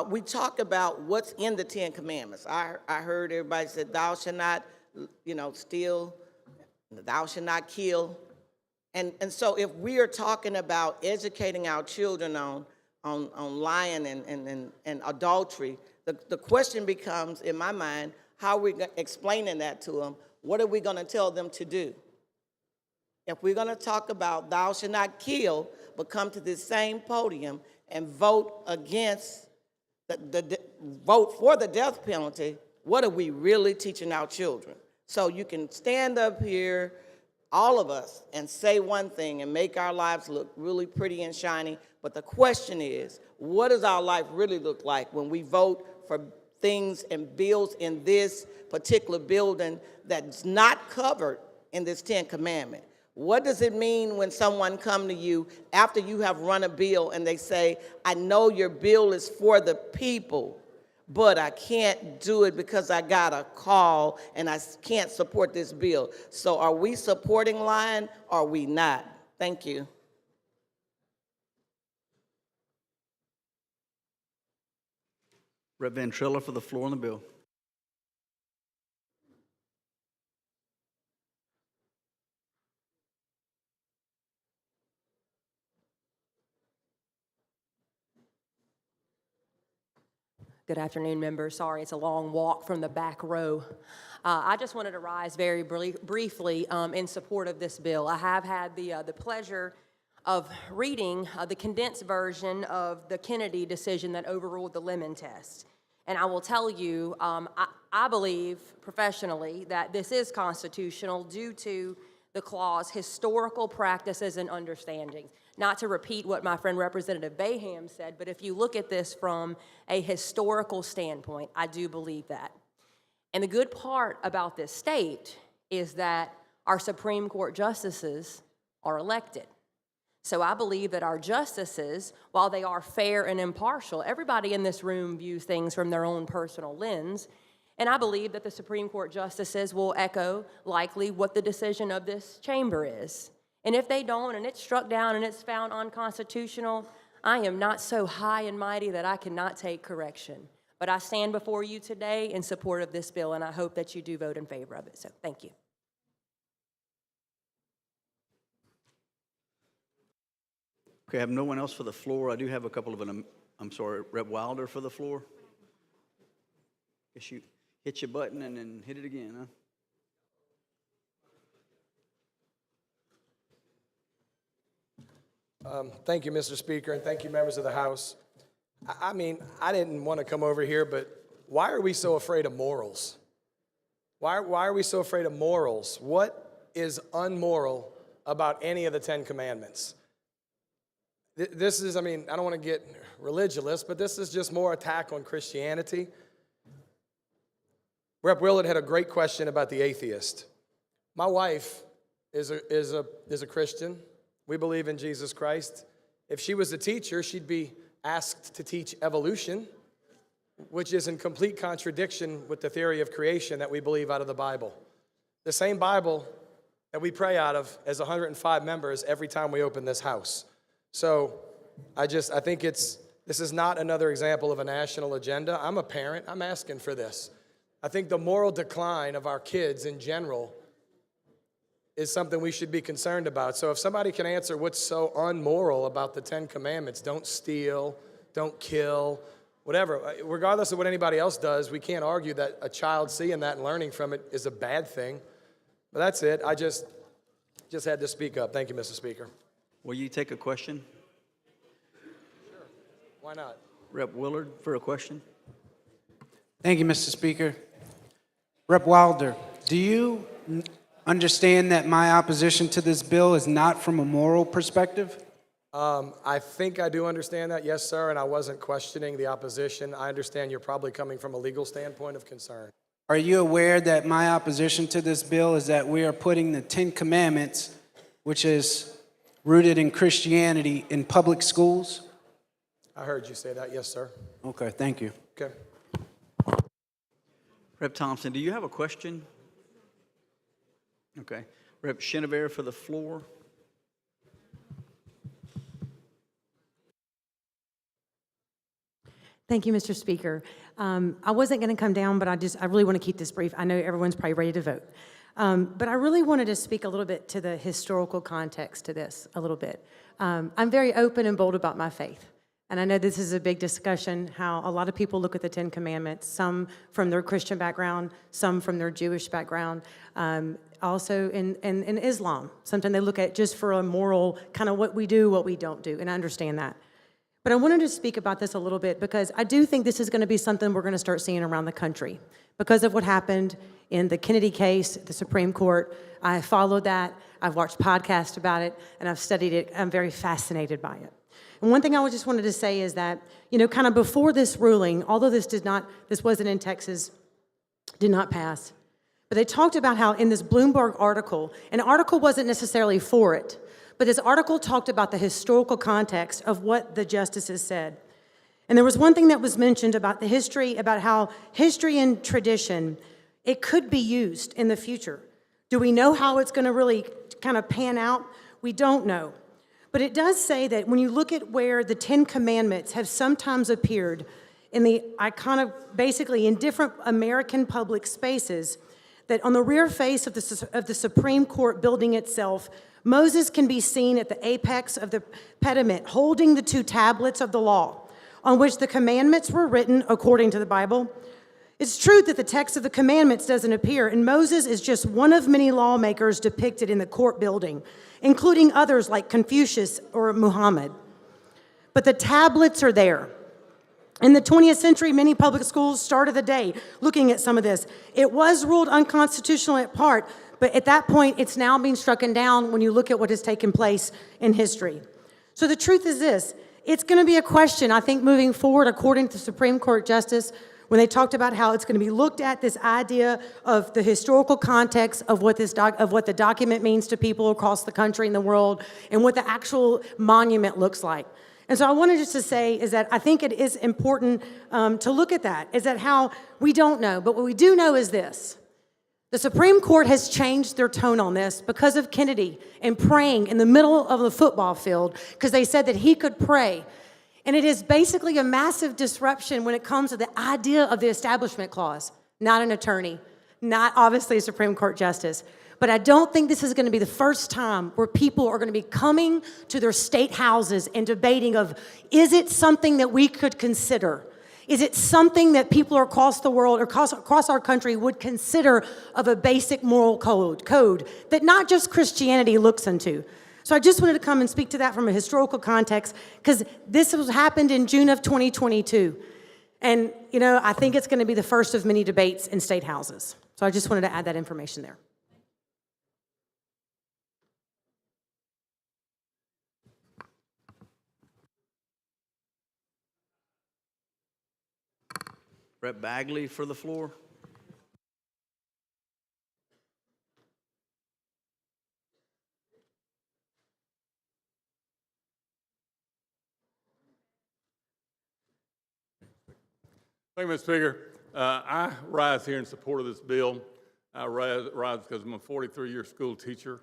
We talk about what's in the 10 Commandments. I heard everybody say, thou shalt not steal, thou shalt not kill. And so if we are talking about educating our children on lying and adultery, the question becomes, in my mind, how are we explaining that to them? What are we going to tell them to do? If we're going to talk about thou shalt not kill, but come to this same podium and vote against, vote for the death penalty, what are we really teaching our children? So you can stand up here, all of us, and say one thing and make our lives look really pretty and shiny, but the question is, what does our life really look like when we vote for things and bills in this particular building that's not covered in this 10 Commandment? What does it mean when someone come to you after you have run a bill and they say, I know your bill is for the people, but I can't do it because I got a call and I can't support this bill? So are we supporting lying or are we not? Thank you. Rep. Ventrella for the floor on the bill. Good afternoon, members. Sorry, it's a long walk from the back row. I just wanted to rise very briefly in support of this bill. I have had the pleasure of reading the condensed version of the Kennedy decision that overruled the Lemon test. And I will tell you, I believe professionally that this is constitutional due to the clause historical practices and understandings. Not to repeat what my friend Representative Baham said, but if you look at this from a historical standpoint, I do believe that. And the good part about this state is that our Supreme Court justices are elected. So I believe that our justices, while they are fair and impartial, everybody in this room views things from their own personal lens, and I believe that the Supreme Court justices will echo likely what the decision of this chamber is. And if they don't, and it's struck down and it's found unconstitutional, I am not so high and mighty that I cannot take correction. But I stand before you today in support of this bill, and I hope that you do vote in favor of it. So thank you. Okay, I have no one else for the floor. I do have a couple of, I'm sorry, Rep. Wilder for the floor. Guess you hit your button and then hit it again, huh? Thank you, Mr. Speaker, and thank you, members of the House. I mean, I didn't want to come over here, but why are we so afraid of morals? Why are we so afraid of morals? What is unmoral about any of the 10 Commandments? This is, I mean, I don't want to get religious, but this is just more attack on Christianity. Rep. Willard had a great question about the atheist. My wife is a Christian. We believe in Jesus Christ. If she was a teacher, she'd be asked to teach evolution, which is in complete contradiction with the theory of creation that we believe out of the Bible. The same Bible that we pray out of as 105 members every time we open this house. So I think this is not another example of a national agenda. I'm a parent. I'm asking for this. I think the moral decline of our kids in general is something we should be concerned about. So if somebody can answer what's so unmoral about the 10 Commandments, don't steal, don't kill, whatever, regardless of what anybody else does, we can't argue that a child seeing that and learning from it is a bad thing. But that's it. I just had to speak up. Thank you, Mr. Speaker. Will you take a question? Sure. Why not? Rep. Willard for a question. Thank you, Mr. Speaker. Rep. Wilder, do you understand that my opposition to this bill is not from a moral perspective? I think I do understand that, yes, sir, and I wasn't questioning the opposition. I understand you're probably coming from a legal standpoint of concern. Are you aware that my opposition to this bill is that we are putting the 10 Commandments, which is rooted in Christianity, in public schools? I heard you say that, yes, sir. Okay, thank you. Okay. Rep. Thompson, do you have a question? Okay. Rep. Chenevert for the floor. Thank you, Mr. Speaker. I wasn't going to come down, but I really want to keep this brief. I know everyone's probably ready to vote. But I really wanted to speak a little bit to the historical context to this a little bit. I'm very open and bold about my faith. And I know this is a big discussion, how a lot of people look at the 10 Commandments, some from their Christian background, some from their Jewish background, also in Islam. Sometimes they look at it just for a moral, kind of what we do, what we don't do, and I understand that. But I wanted to speak about this a little bit because I do think this is going to be something we're going to start seeing around the country because of what happened in the Kennedy case at the Supreme Court. I followed that. I've watched podcasts about it, and I've studied it. I'm very fascinated by it. And one thing I just wanted to say is that, you know, kind of before this ruling, although this wasn't in Texas, did not pass, but they talked about how in this Bloomberg article, and the article wasn't necessarily for it, but this article talked about the historical context of what the justices said. And there was one thing that was mentioned about the history, about how history and tradition, it could be used in the future. Do we know how it's going to really kind of pan out? We don't know. But it does say that when you look at where the 10 Commandments have sometimes appeared in the iconic, basically in different American public spaces, that on the rear face of the Supreme Court building itself, Moses can be seen at the apex of the pediment, holding the 2 tablets of the law, on which the commandments were written according to the Bible. It's true that the text of the commandments doesn't appear, and Moses is just one of many lawmakers depicted in the court building, including others like Confucius or Muhammad. But the tablets are there. In the 20th century, many public schools started the day looking at some of this. It was ruled unconstitutional at part, but at that point, it's now being struck down when you look at what has taken place in history. So the truth is this: it's going to be a question, I think, moving forward, according to Supreme Court Justice, when they talked about how it's going to be looked at, this idea of the historical context of what the document means to people across the country and the world, and what the actual monument looks like. And so I wanted just to say is that I think it is important to look at that, is that how we don't know, but what we do know is this: the Supreme Court has changed their tone on this because of Kennedy and praying in the middle of the football field, because they said that he could pray. And it is basically a massive disruption when it comes to the idea of the Establishment Clause. Not an attorney, not obviously a Supreme Court justice. But I don't think this is going to be the first time where people are going to be coming to their state houses and debating of, is it something that we could consider? Is it something that people across the world or across our country would consider of a basic moral code that not just Christianity looks into? So I just wanted to come and speak to that from a historical context, because this happened in June of 2022. And, you know, I think it's going to be the first of many debates in state houses. So I just wanted to add that information there. Rep. Bagley for the floor. Thank you, Mr. Speaker. I rise here in support of this bill. I rise because I'm a 43-year school teacher,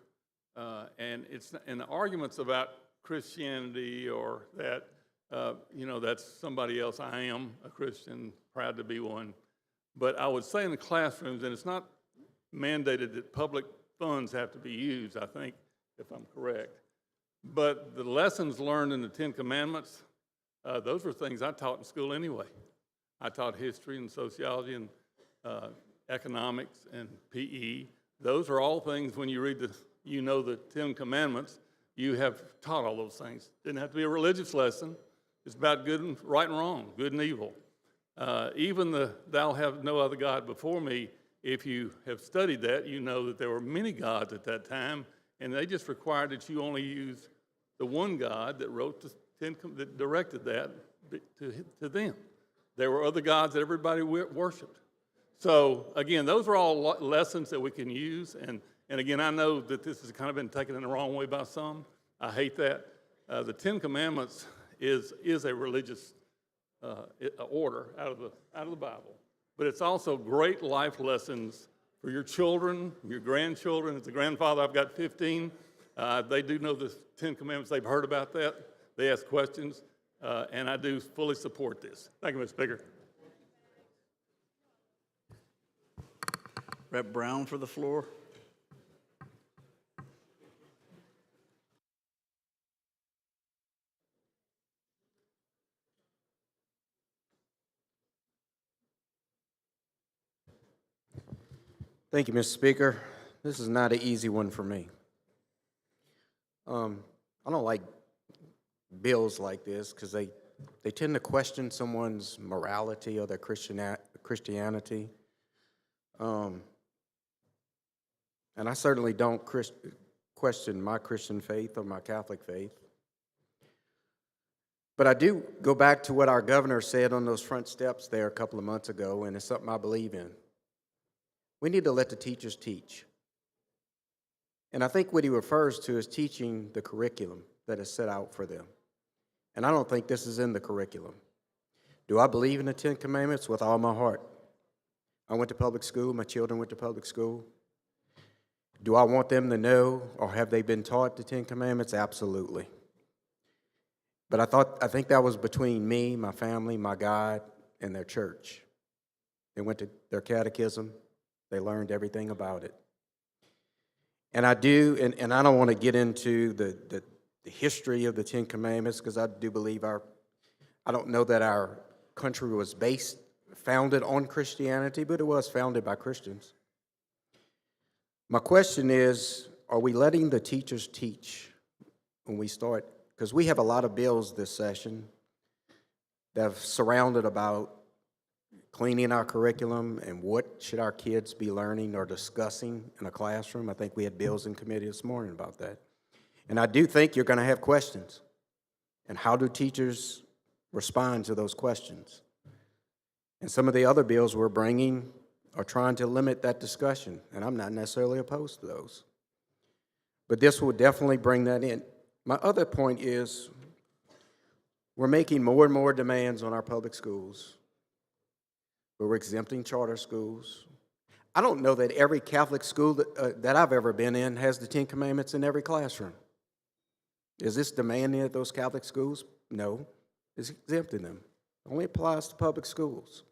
and the arguments about Christianity or that that's somebody else. I am a Christian, proud to be one. But I would say in the classrooms, and it's not mandated that public funds have to be used, I think, if I'm correct. But the lessons learned in the 10 Commandments, those were things I taught in school anyway. I taught history and sociology and economics and PE. Those are all things when you read the 10 Commandments, you have taught all those things. Didn't have to be a religious lesson. It's about good and right and wrong, good and evil. Even the thou have no other God before me, if you have studied that, you know that there were many gods at that time, and they just required that you only use the one God that wrote that directed that to them. There were other gods that everybody worshiped. So again, those are all lessons that we can use, and again, I know that this has kind of been taken in the wrong way by some. I hate that. The 10 Commandments is a religious order out of the Bible, but it's also great life lessons for your children, your grandchildren. As a grandfather, I've got 15. They do know the 10 Commandments. They've heard about that. They ask questions, and I do fully support this. Thank you, Mr. Speaker. Rep. Brown for the floor. Thank you, Mr. Speaker. This is not an easy one for me. I don't like bills like this because they tend to question someone's morality or their Christianity. And I certainly don't question my Christian faith or my Catholic faith. But I do go back to what our governor said on those front steps there a couple of months ago, and it's something I believe in. We need to let the teachers teach. And I think what he refers to is teaching the curriculum that is set out for them. And I don't think this is in the curriculum. Do I believe in the 10 Commandments? With all my heart. I went to public school. My children went to public school. Do I want them to know, or have they been taught the 10 Commandments? Absolutely. But I think that was between me, my family, my God, in their church. They went to their catechism. They learned everything about it. And I do, and I don't want to get into the history of the Ten Commandments, because I do believe I don't know that our country was founded on Christianity, but it was founded by Christians. My question is, are we letting the teachers teach when we start? Because we have a lot of bills this session that have surrounded about cleaning our curriculum and what should our kids be learning or discussing in a classroom. I think we had bills in committee this morning about that. And I do think you're going to have questions. And how do teachers respond to those questions? And some of the other bills we're bringing are trying to limit that discussion, and I'm not necessarily opposed to those. But this will definitely bring that in. My other point is we're making more and more demands on our public schools. We're exempting charter schools. I don't know that every Catholic school that I've ever been in has the Ten Commandments in every classroom. Is this demanding at those Catholic schools? No, it's exempting them. It only applies to public schools.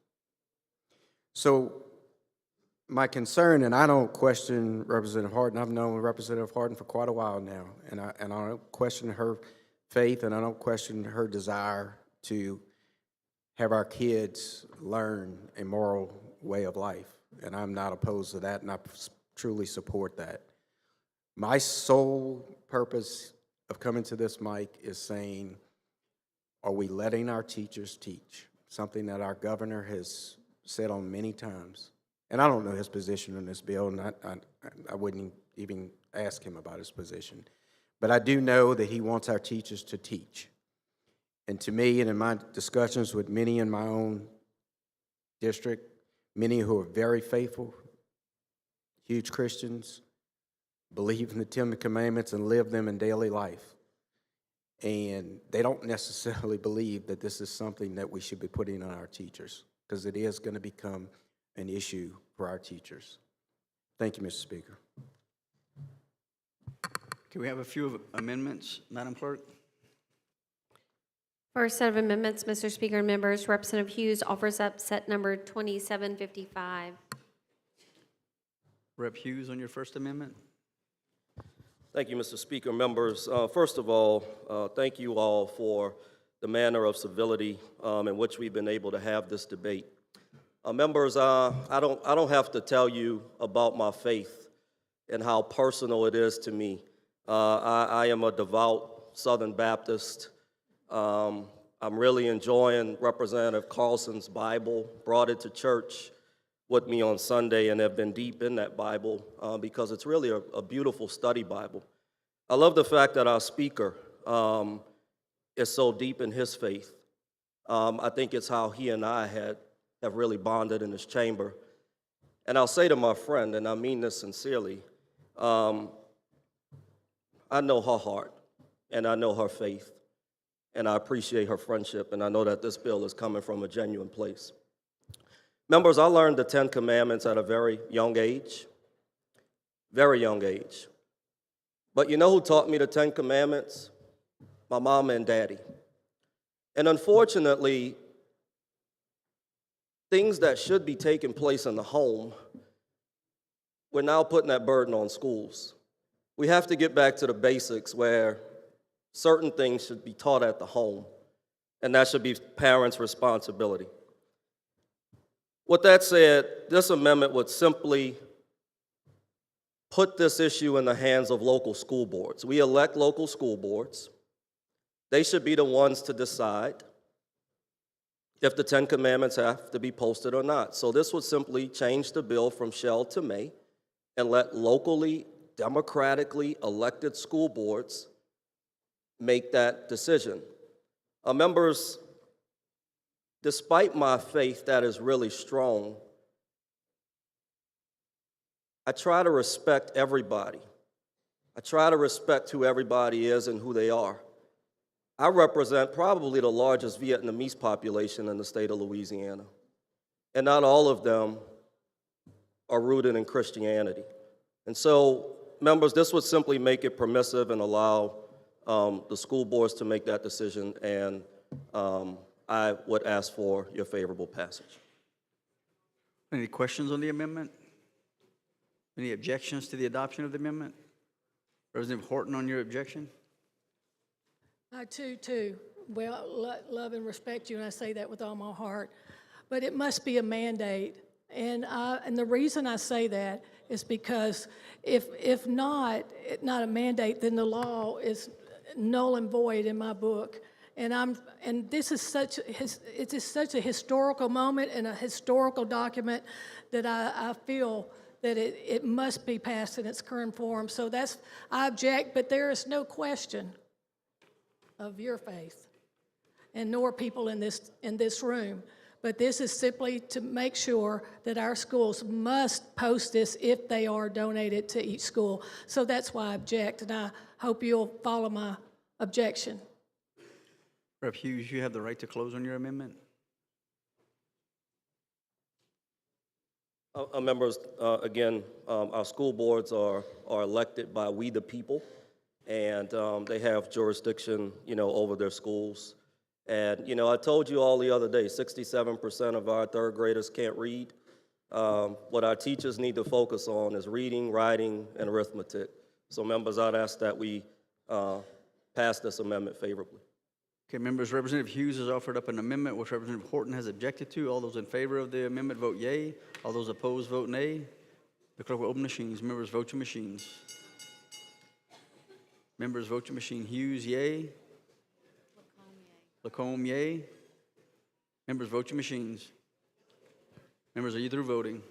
So my concern, and I don't question Representative Harden, I've known Representative Harden for quite a while now, and I don't question her faith, and I don't question her desire to have our kids learn a moral way of life, and I'm not opposed to that, and I truly support that. My sole purpose of coming to this mic is saying, are we letting our teachers teach? Something that our governor has said on many times. And I don't know his position on this bill, and I wouldn't even ask him about his position. But I do know that he wants our teachers to teach. And to me, and in my discussions with many in my own district, many who are very faithful, huge Christians, believe in the Ten Commandments and live them in daily life. And they don't necessarily believe that this is something that we should be putting on our teachers, because it is going to become an issue for our teachers. Thank you, Mr. Speaker. Can we have a few amendments, Madam Clerk? First set of amendments, Mr. Speaker and members, Representative Hughes offers up set number 2755. Rep. Hughes on your first amendment. Thank you, Mr. Speaker. Members, first of all, thank you all for the manner of civility in which we've been able to have this debate. Members, I don't have to tell you about my faith and how personal it is to me. I am a devout Southern Baptist. I'm really enjoying Representative Carlson's Bible, brought it to church with me on Sunday and have been deep in that Bible because it's really a beautiful study Bible. I love the fact that our speaker is so deep in his faith. I think it's how he and I have really bonded in this chamber. And I'll say to my friend, and I mean this sincerely, I know her heart and I know her faith. And I appreciate her friendship, and I know that this bill is coming from a genuine place. Members, I learned the Ten Commandments at a very young age. But you know who taught me the Ten Commandments? My mom and daddy. And unfortunately, things that should be taking place in the home, we're now putting that burden on schools. We have to get back to the basics where certain things should be taught at the home, and that should be parents' responsibility. With that said, this amendment would simply put this issue in the hands of local school boards. We elect local school boards. They should be the ones to decide if the Ten Commandments have to be posted or not. So this would simply change the bill from shall to may and let locally, democratically elected school boards make that decision. Members, despite my faith that is really strong, I try to respect everybody. I try to respect who everybody is and who they are. I represent probably the largest Vietnamese population in the state of Louisiana, and not all of them are rooted in Christianity. And so, members, this would simply make it permissive and allow the school boards to make that decision, and I would ask for your favorable passage. Any questions on the amendment? Any objections to the adoption of the amendment? Representative Horton, on your objection? I too, well, love and respect you, and I say that with all my heart. But it must be a mandate. And the reason I say that is because if not a mandate, then the law is null and void in my book. And this is such a historical moment and a historical document that I feel that it must be passed in its current form. So I object, but there is no question of your faith, and nor people in this room. But this is simply to make sure that our schools must post this if they are donated to each school. So that's why I object, and I hope you'll follow my objection. Rep. Hughes, you have the right to close on your amendment. Members, again, our school boards are elected by we the people, and they have jurisdiction, over their schools. And, I told you all the other day, 67% of our third graders can't read. What our teachers need to focus on is reading, writing, and arithmetic. So, members, I'd ask that we pass this amendment favorably. Okay, members, Representative Hughes has offered up an amendment which Representative Horton has objected to. All those in favor of the amendment vote yea. All those opposed vote nay. The clerk will open machines. Members, vote your machines. Members, vote your machine. Hughes, yea. Lacombe, yea. Members, vote your machines. Members, are you through voting?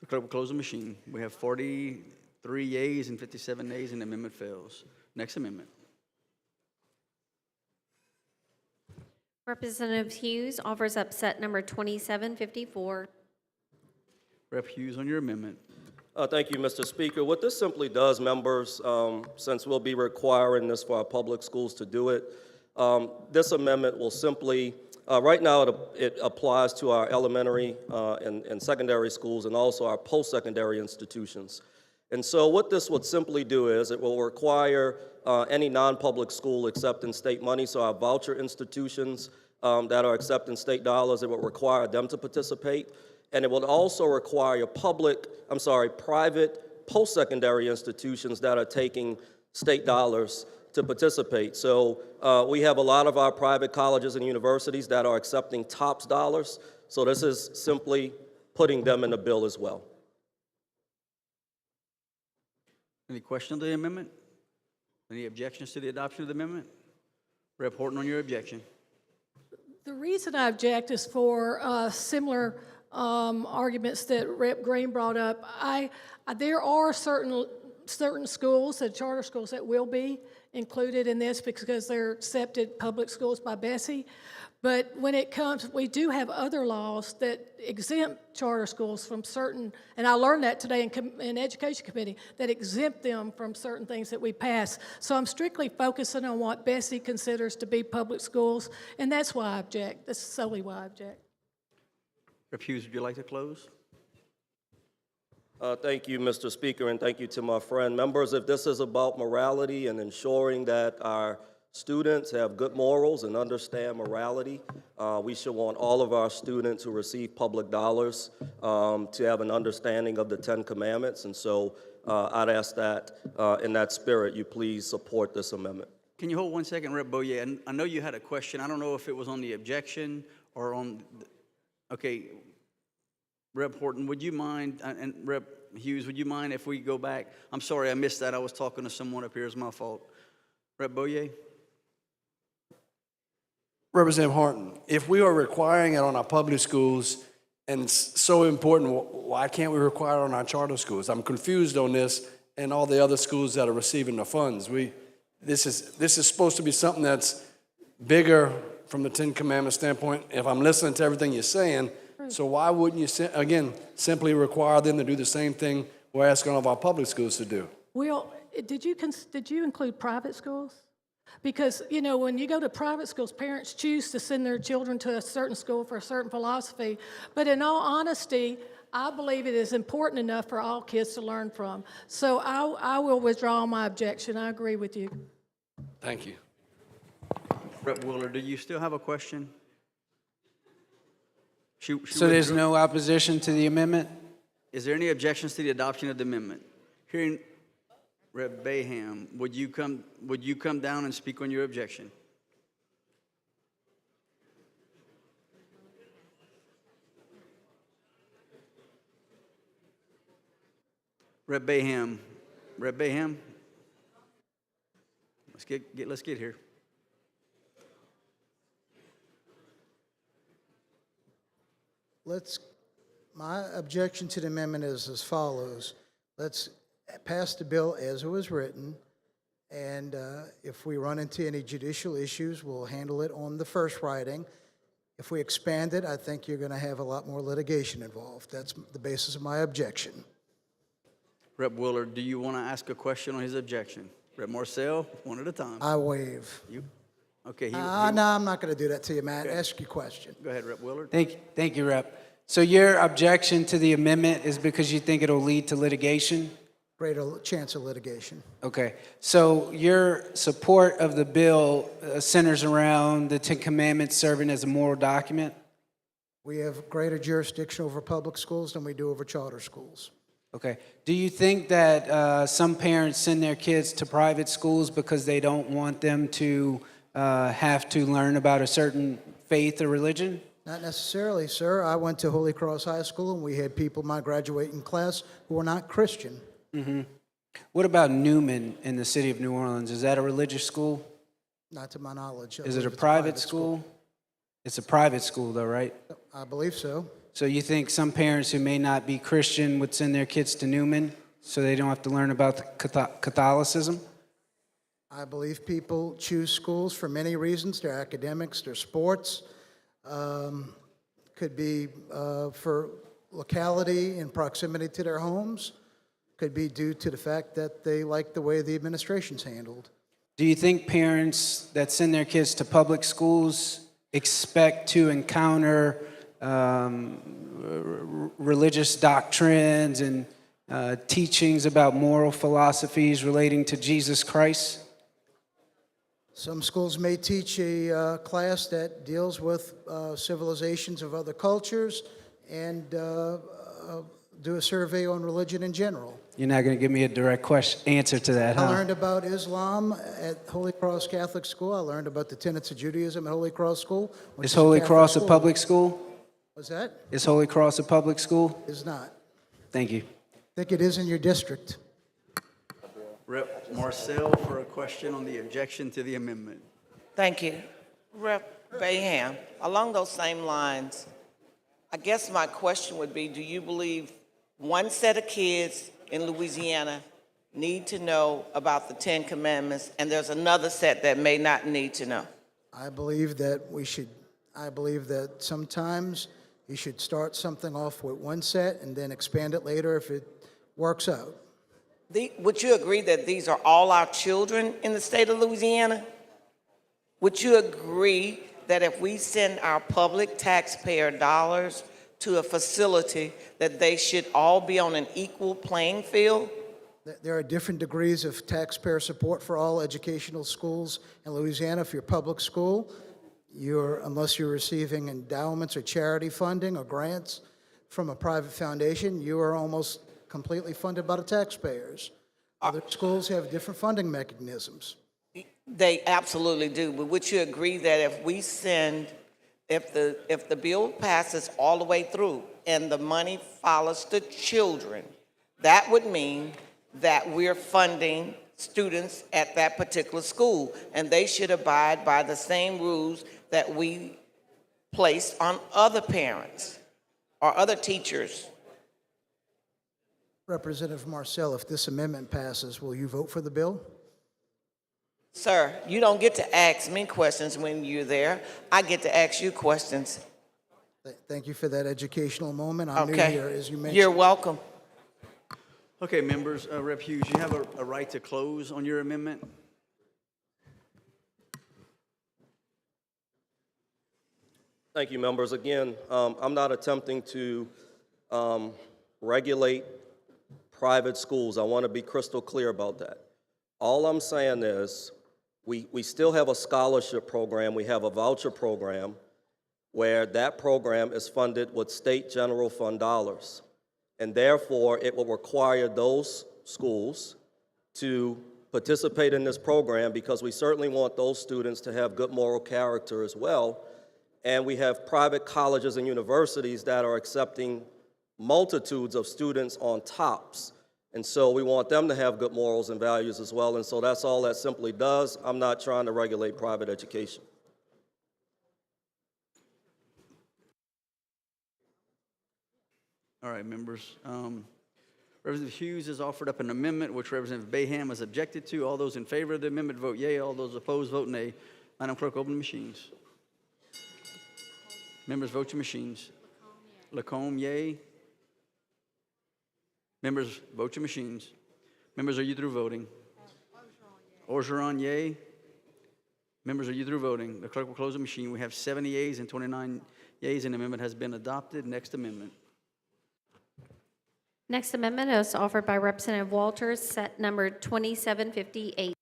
The clerk will close the machine. We have 43 yeas and 57 nays, and the amendment fails. Next amendment. Representative Hughes offers up set number 2754. Rep. Hughes, on your amendment. Thank you, Mr. Speaker. What this simply does, members, since we'll be requiring this for our public schools to do it, this amendment will simply, right now it applies to our elementary and secondary schools and also our post-secondary institutions. And so what this would simply do is it will require any non-public school accepting state money, so our voucher institutions that are accepting state dollars, it would require them to participate. And it would also require private post-secondary institutions that are taking state dollars to participate. So we have a lot of our private colleges and universities that are accepting TOPS dollars. So this is simply putting them in the bill as well. Any questions on the amendment? Any objections to the adoption of the amendment? Rep. Horton, on your objection. The reason I object is for similar arguments that Rep. Green brought up. There are certain schools, charter schools, that will be included in this because they're accepted public schools by Bessie. But when it comes, we do have other laws that exempt charter schools from certain, and I learned that today in Education Committee, that exempt them from certain things that we pass. So I'm strictly focusing on what Bessie considers to be public schools, and that's why I object. That's solely why I object. Rep. Hughes, would you like to close? Thank you, Mr. Speaker, and thank you to my friend. Members, if this is about morality and ensuring that our students have good morals and understand morality, we should want all of our students who receive public dollars to have an understanding of the 10 Commandments. And so I'd ask that in that spirit, you please support this amendment. Can you hold 1 second, Rep. Boyer? I know you had a question. I don't know if it was on the objection or on okay, Rep. Horton, would you mind, and Rep. Hughes, would you mind if we go back? I'm sorry, I missed that. I was talking to someone up here. It's my fault. Rep. Boyer? Representative Horton, if we are requiring it on our public schools and it's so important, why can't we require it on our charter schools? I'm confused on this and all the other schools that are receiving the funds. This is supposed to be something that's bigger from the 10 Commandments standpoint, if I'm listening to everything you're saying. So why wouldn't you, again, simply require them to do the same thing we're asking all of our public schools to do? Will, did you include private schools? Because, when you go to private schools, parents choose to send their children to a certain school for a certain philosophy. But in all honesty, I believe it is important enough for all kids to learn from. So I will withdraw my objection. I agree with you. Thank you. Rep. Willer, do you still have a question? So there's no opposition to the amendment? Is there any objections to the adoption of the amendment? Hearing Rep. Bayham, would you come down and speak on your objection? Rep. Bayham, let's get here. My objection to the amendment is as follows. Let's pass the bill as it was written, and if we run into any judicial issues, we'll handle it on the first writing. If we expand it, I think you're going to have a lot more litigation involved. That's the basis of my objection. Rep. Willard, do you want to ask a question on his objection? Rep. Marcel, one at a time. I waive. Okay. No, I'm not going to do that to you, Matt. Okay. Ask your question. Go ahead, Rep. Willard. Thank you, Rep. So your objection to the amendment is because you think it'll lead to litigation? Greater chance of litigation. Okay. So your support of the bill centers around the Ten Commandments serving as a moral document? We have greater jurisdiction over public schools than we do over charter schools. Okay. Do you think that some parents send their kids to private schools because they don't want them to have to learn about a certain faith or religion? Not necessarily, sir. I went to Holy Cross High School, and we had people in my graduating class who were not Christian. Mm-hmm. What about Newman in the city of New Orleans? Is that a religious school? Not to my knowledge. Is it a private school? It's a private school, though, right? I believe so. So you think some parents who may not be Christian would send their kids to Newman so they don't have to learn about Catholicism? I believe people choose schools for many reasons. Their academics, their sports, could be for locality and proximity to their homes, could be due to the fact that they like the way the administration's handled. Do you think parents that send their kids to public schools expect to encounter religious doctrines and teachings about moral philosophies relating to Jesus Christ? Some schools may teach a class that deals with civilizations of other cultures and do a survey on religion in general. You're not going to give me a direct answer to that, huh? I learned about Islam at Holy Cross Catholic School. I learned about the tenets of Judaism at Holy Cross School. Is Holy Cross a public school? What's that? Is Holy Cross a public school? It's not. Thank you. I think it is in your district. Rep. Marcel for a question on the objection to the amendment. Thank you. Rep. Bayham, along those same lines, I guess my question would be, do you believe one set of kids in Louisiana need to know about the Ten Commandments and there's another set that may not need to know? I believe that sometimes you should start something off with one set and then expand it later if it works out. Would you agree that these are all our children in the state of Louisiana? Would you agree that if we send our public taxpayer dollars to a facility, that they should all be on an equal playing field? There are different degrees of taxpayer support for all educational schools in Louisiana. If you're a public school, unless you're receiving endowments or charity funding or grants from a private foundation, you are almost completely funded by the taxpayers. Other schools have different funding mechanisms. They absolutely do, but would you agree that if the bill passes all the way through and the money follows the children, that would mean that we're funding students at that particular school, and they should abide by the same rules that we place on other parents or other teachers? Representative Marcel, if this amendment passes, will you vote for the bill? Sir, you don't get to ask me questions when you're there. I get to ask you questions. Thank you for that educational moment. I'm new here, as you mentioned. You're welcome. Okay, members, Rep. Hughes, you have a right to close on your amendment. Thank you, members. Again, I'm not attempting to regulate private schools. I want to be crystal clear about that. All I'm saying is We still have a scholarship program. We have a voucher program where that program is funded with state general fund dollars. And therefore, it will require those schools to participate in this program because we certainly want those students to have good moral character as well. And we have private colleges and universities that are accepting multitudes of students on tops. And so we want them to have good morals and values as well. And so that's all that simply does. I'm not trying to regulate private education. All right, members. Representative Hughes has offered up an amendment which Representative Bayham has objected to. All those in favor of the amendment vote yea. All those opposed vote nay. Madam Clerk, open the machines. Members, vote your machines. Lacombe, yea. Members, vote your machines. Members, are you through voting? Orgeron, yea. Members, are you through voting? The clerk will close the machine. We have 70 yeas and 29 yeas, and the amendment has been adopted. Next amendment. Next amendment is offered by Representative Walters, set number 2758.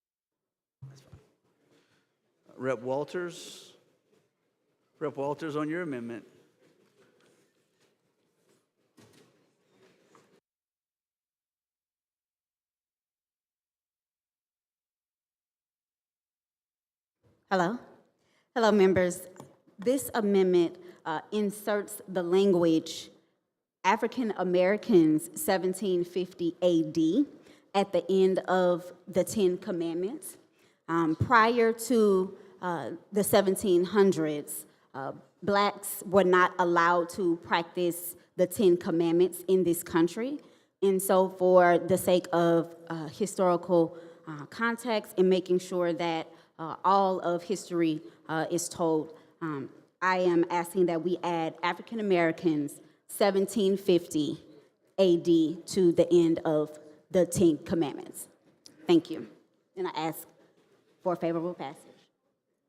Rep. Walters. Rep. Walters, on your amendment. Hello. Hello, members. This amendment inserts the language African Americans 1750 AD at the end of the Ten Commandments. Prior to the 1700s, blacks were not allowed to practice the Ten Commandments in this country. And so for the sake of historical context and making sure that all of history is told, I am asking that we add African Americans 1750 AD to the end of the Ten Commandments. Thank you. And I ask for a favorable passage.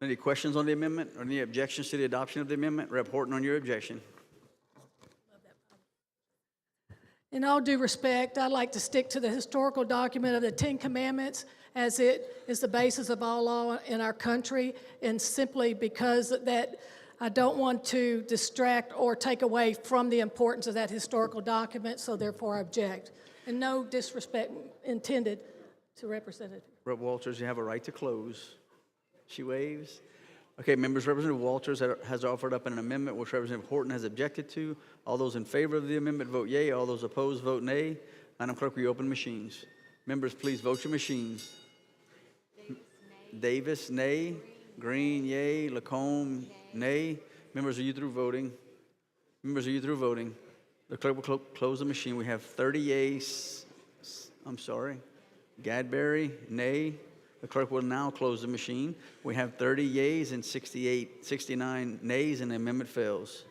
Any questions on the amendment or any objections to the adoption of the amendment? Rep. Horton, on your objection. In all due respect, I'd like to stick to the historical document of the Ten Commandments as it is the basis of all law in our country, and simply because that I don't want to distract or take away from the importance of that historical document, so therefore I object. And no disrespect intended to Representative. Rep. Walters, you have a right to close. She waves. Okay, members, Representative Walters has offered up an amendment which Representative Horton has objected to. All those in favor of the amendment vote yea. All those opposed vote nay. Madam Clerk, will you open machines? Members, please vote your machines. Davis, nay. Green, yea. Lacombe, nay. Members, are you through voting? Members, are you through voting? The clerk will close the machine. We have 30 yeas. I'm sorry. Gadberry, nay. The clerk will now close the machine. We have 30 yeas and 69 nays, and the amendment fails.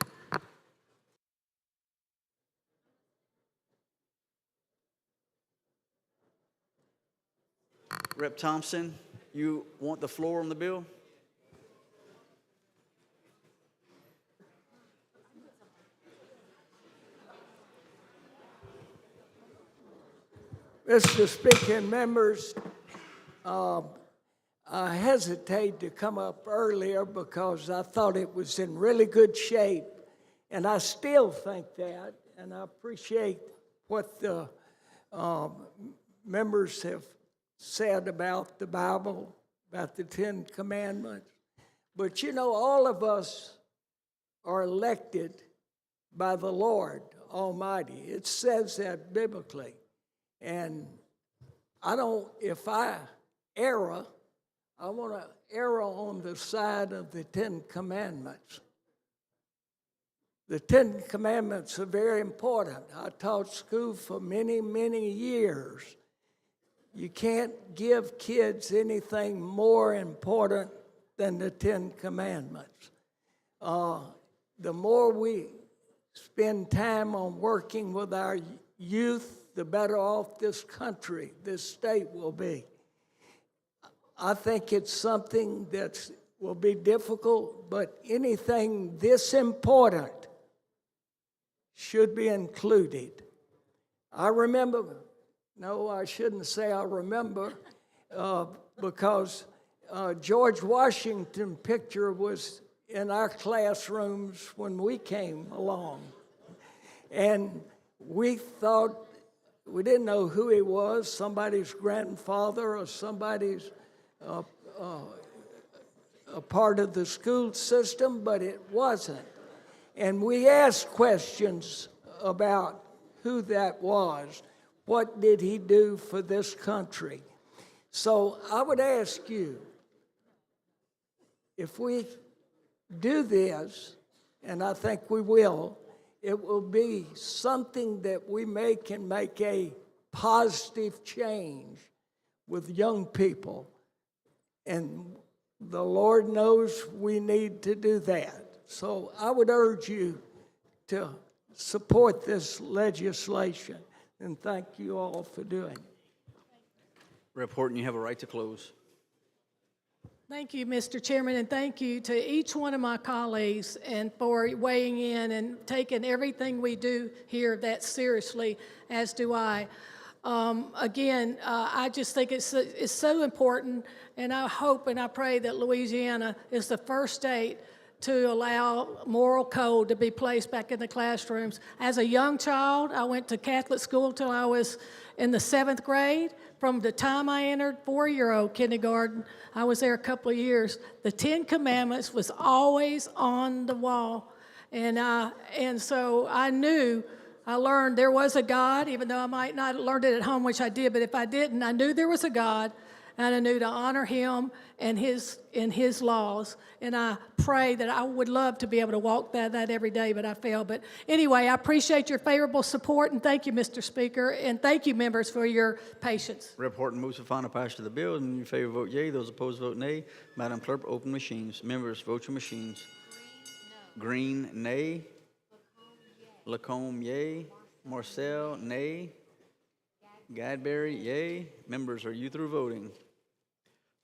Rep. Thompson, you want the floor on the bill? Mr. Speaker and members, I hesitated to come up earlier because I thought it was in really good shape, and I still think that, and I appreciate what the members have said about the Bible, about the Ten Commandments. But you know, all of us are elected by the Lord Almighty. It says that biblically. And if I err, I want to err on the side of the Ten Commandments. The Ten Commandments are very important. I taught school for many, many years. You can't give kids anything more important than the Ten Commandments. The more we spend time on working with our youth, the better off this country, this state will be. I think it's something that will be difficult, but anything this important should be included. I remember, no, I shouldn't say I remember, because George Washington picture was in our classrooms when we came along. And we thought, we didn't know who he was, somebody's grandfather or somebody's a part of the school system, but it wasn't. And we asked questions about who that was. What did he do for this country? So I would ask you, if we do this, and I think we will, it will be something that we can make a positive change with young people. And the Lord knows we need to do that. So I would urge you to support this legislation, and thank you all for doing it. Rep. Horton, you have a right to close. Thank you, Mr. Chairman, and thank you to each one of my colleagues and for weighing in and taking everything we do here that seriously, as do I. Again, I just think it's so important, and I hope and I pray that Louisiana is the first state to allow moral code to be placed back in the classrooms. As a young child, I went to Catholic school till I was in the 7th grade. From the time I entered 4-year-old kindergarten, I was there a couple of years. The 10 Commandments was always on the wall. And so I knew, I learned there was a God, even though I might not have learned it at home, which I did, but if I didn't, I knew there was a God, and I knew to honor him and his laws. And I pray that I would love to be able to walk that every day, but I fail. But anyway, I appreciate your favorable support, and thank you, Mr. Speaker, and thank you, members, for your patience. Rep. Horton moves for final passage of the bill. And in favor vote yea. Those opposed vote nay. Madam Clerk, open machines. Members, vote your machines. Green, nay. Lacombe, yea. Marcel, nay. Gadberry, yea. Members, are you through voting?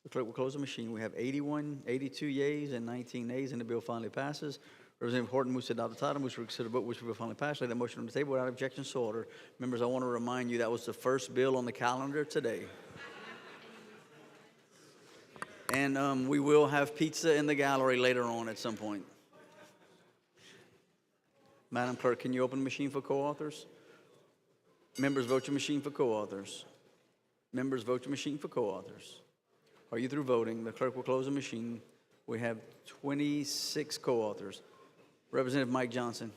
The clerk will close the machine. We have 82 yeas and 19 nays, and the bill finally passes. Representative Horton moves to adopt the title, moves to consider vote, which will finally pass. Lay that motion on the table without objection, so ordered. Members, I want to remind you that was the first bill on the calendar today. And we will have pizza in the gallery later on at some point. Madam Clerk, can you open the machine for co-authors? Members, vote your machine for co-authors. Members, vote your machine for co-authors. Are you through voting? The clerk will close the machine. We have 26 co-authors. Representative Mike Johnson.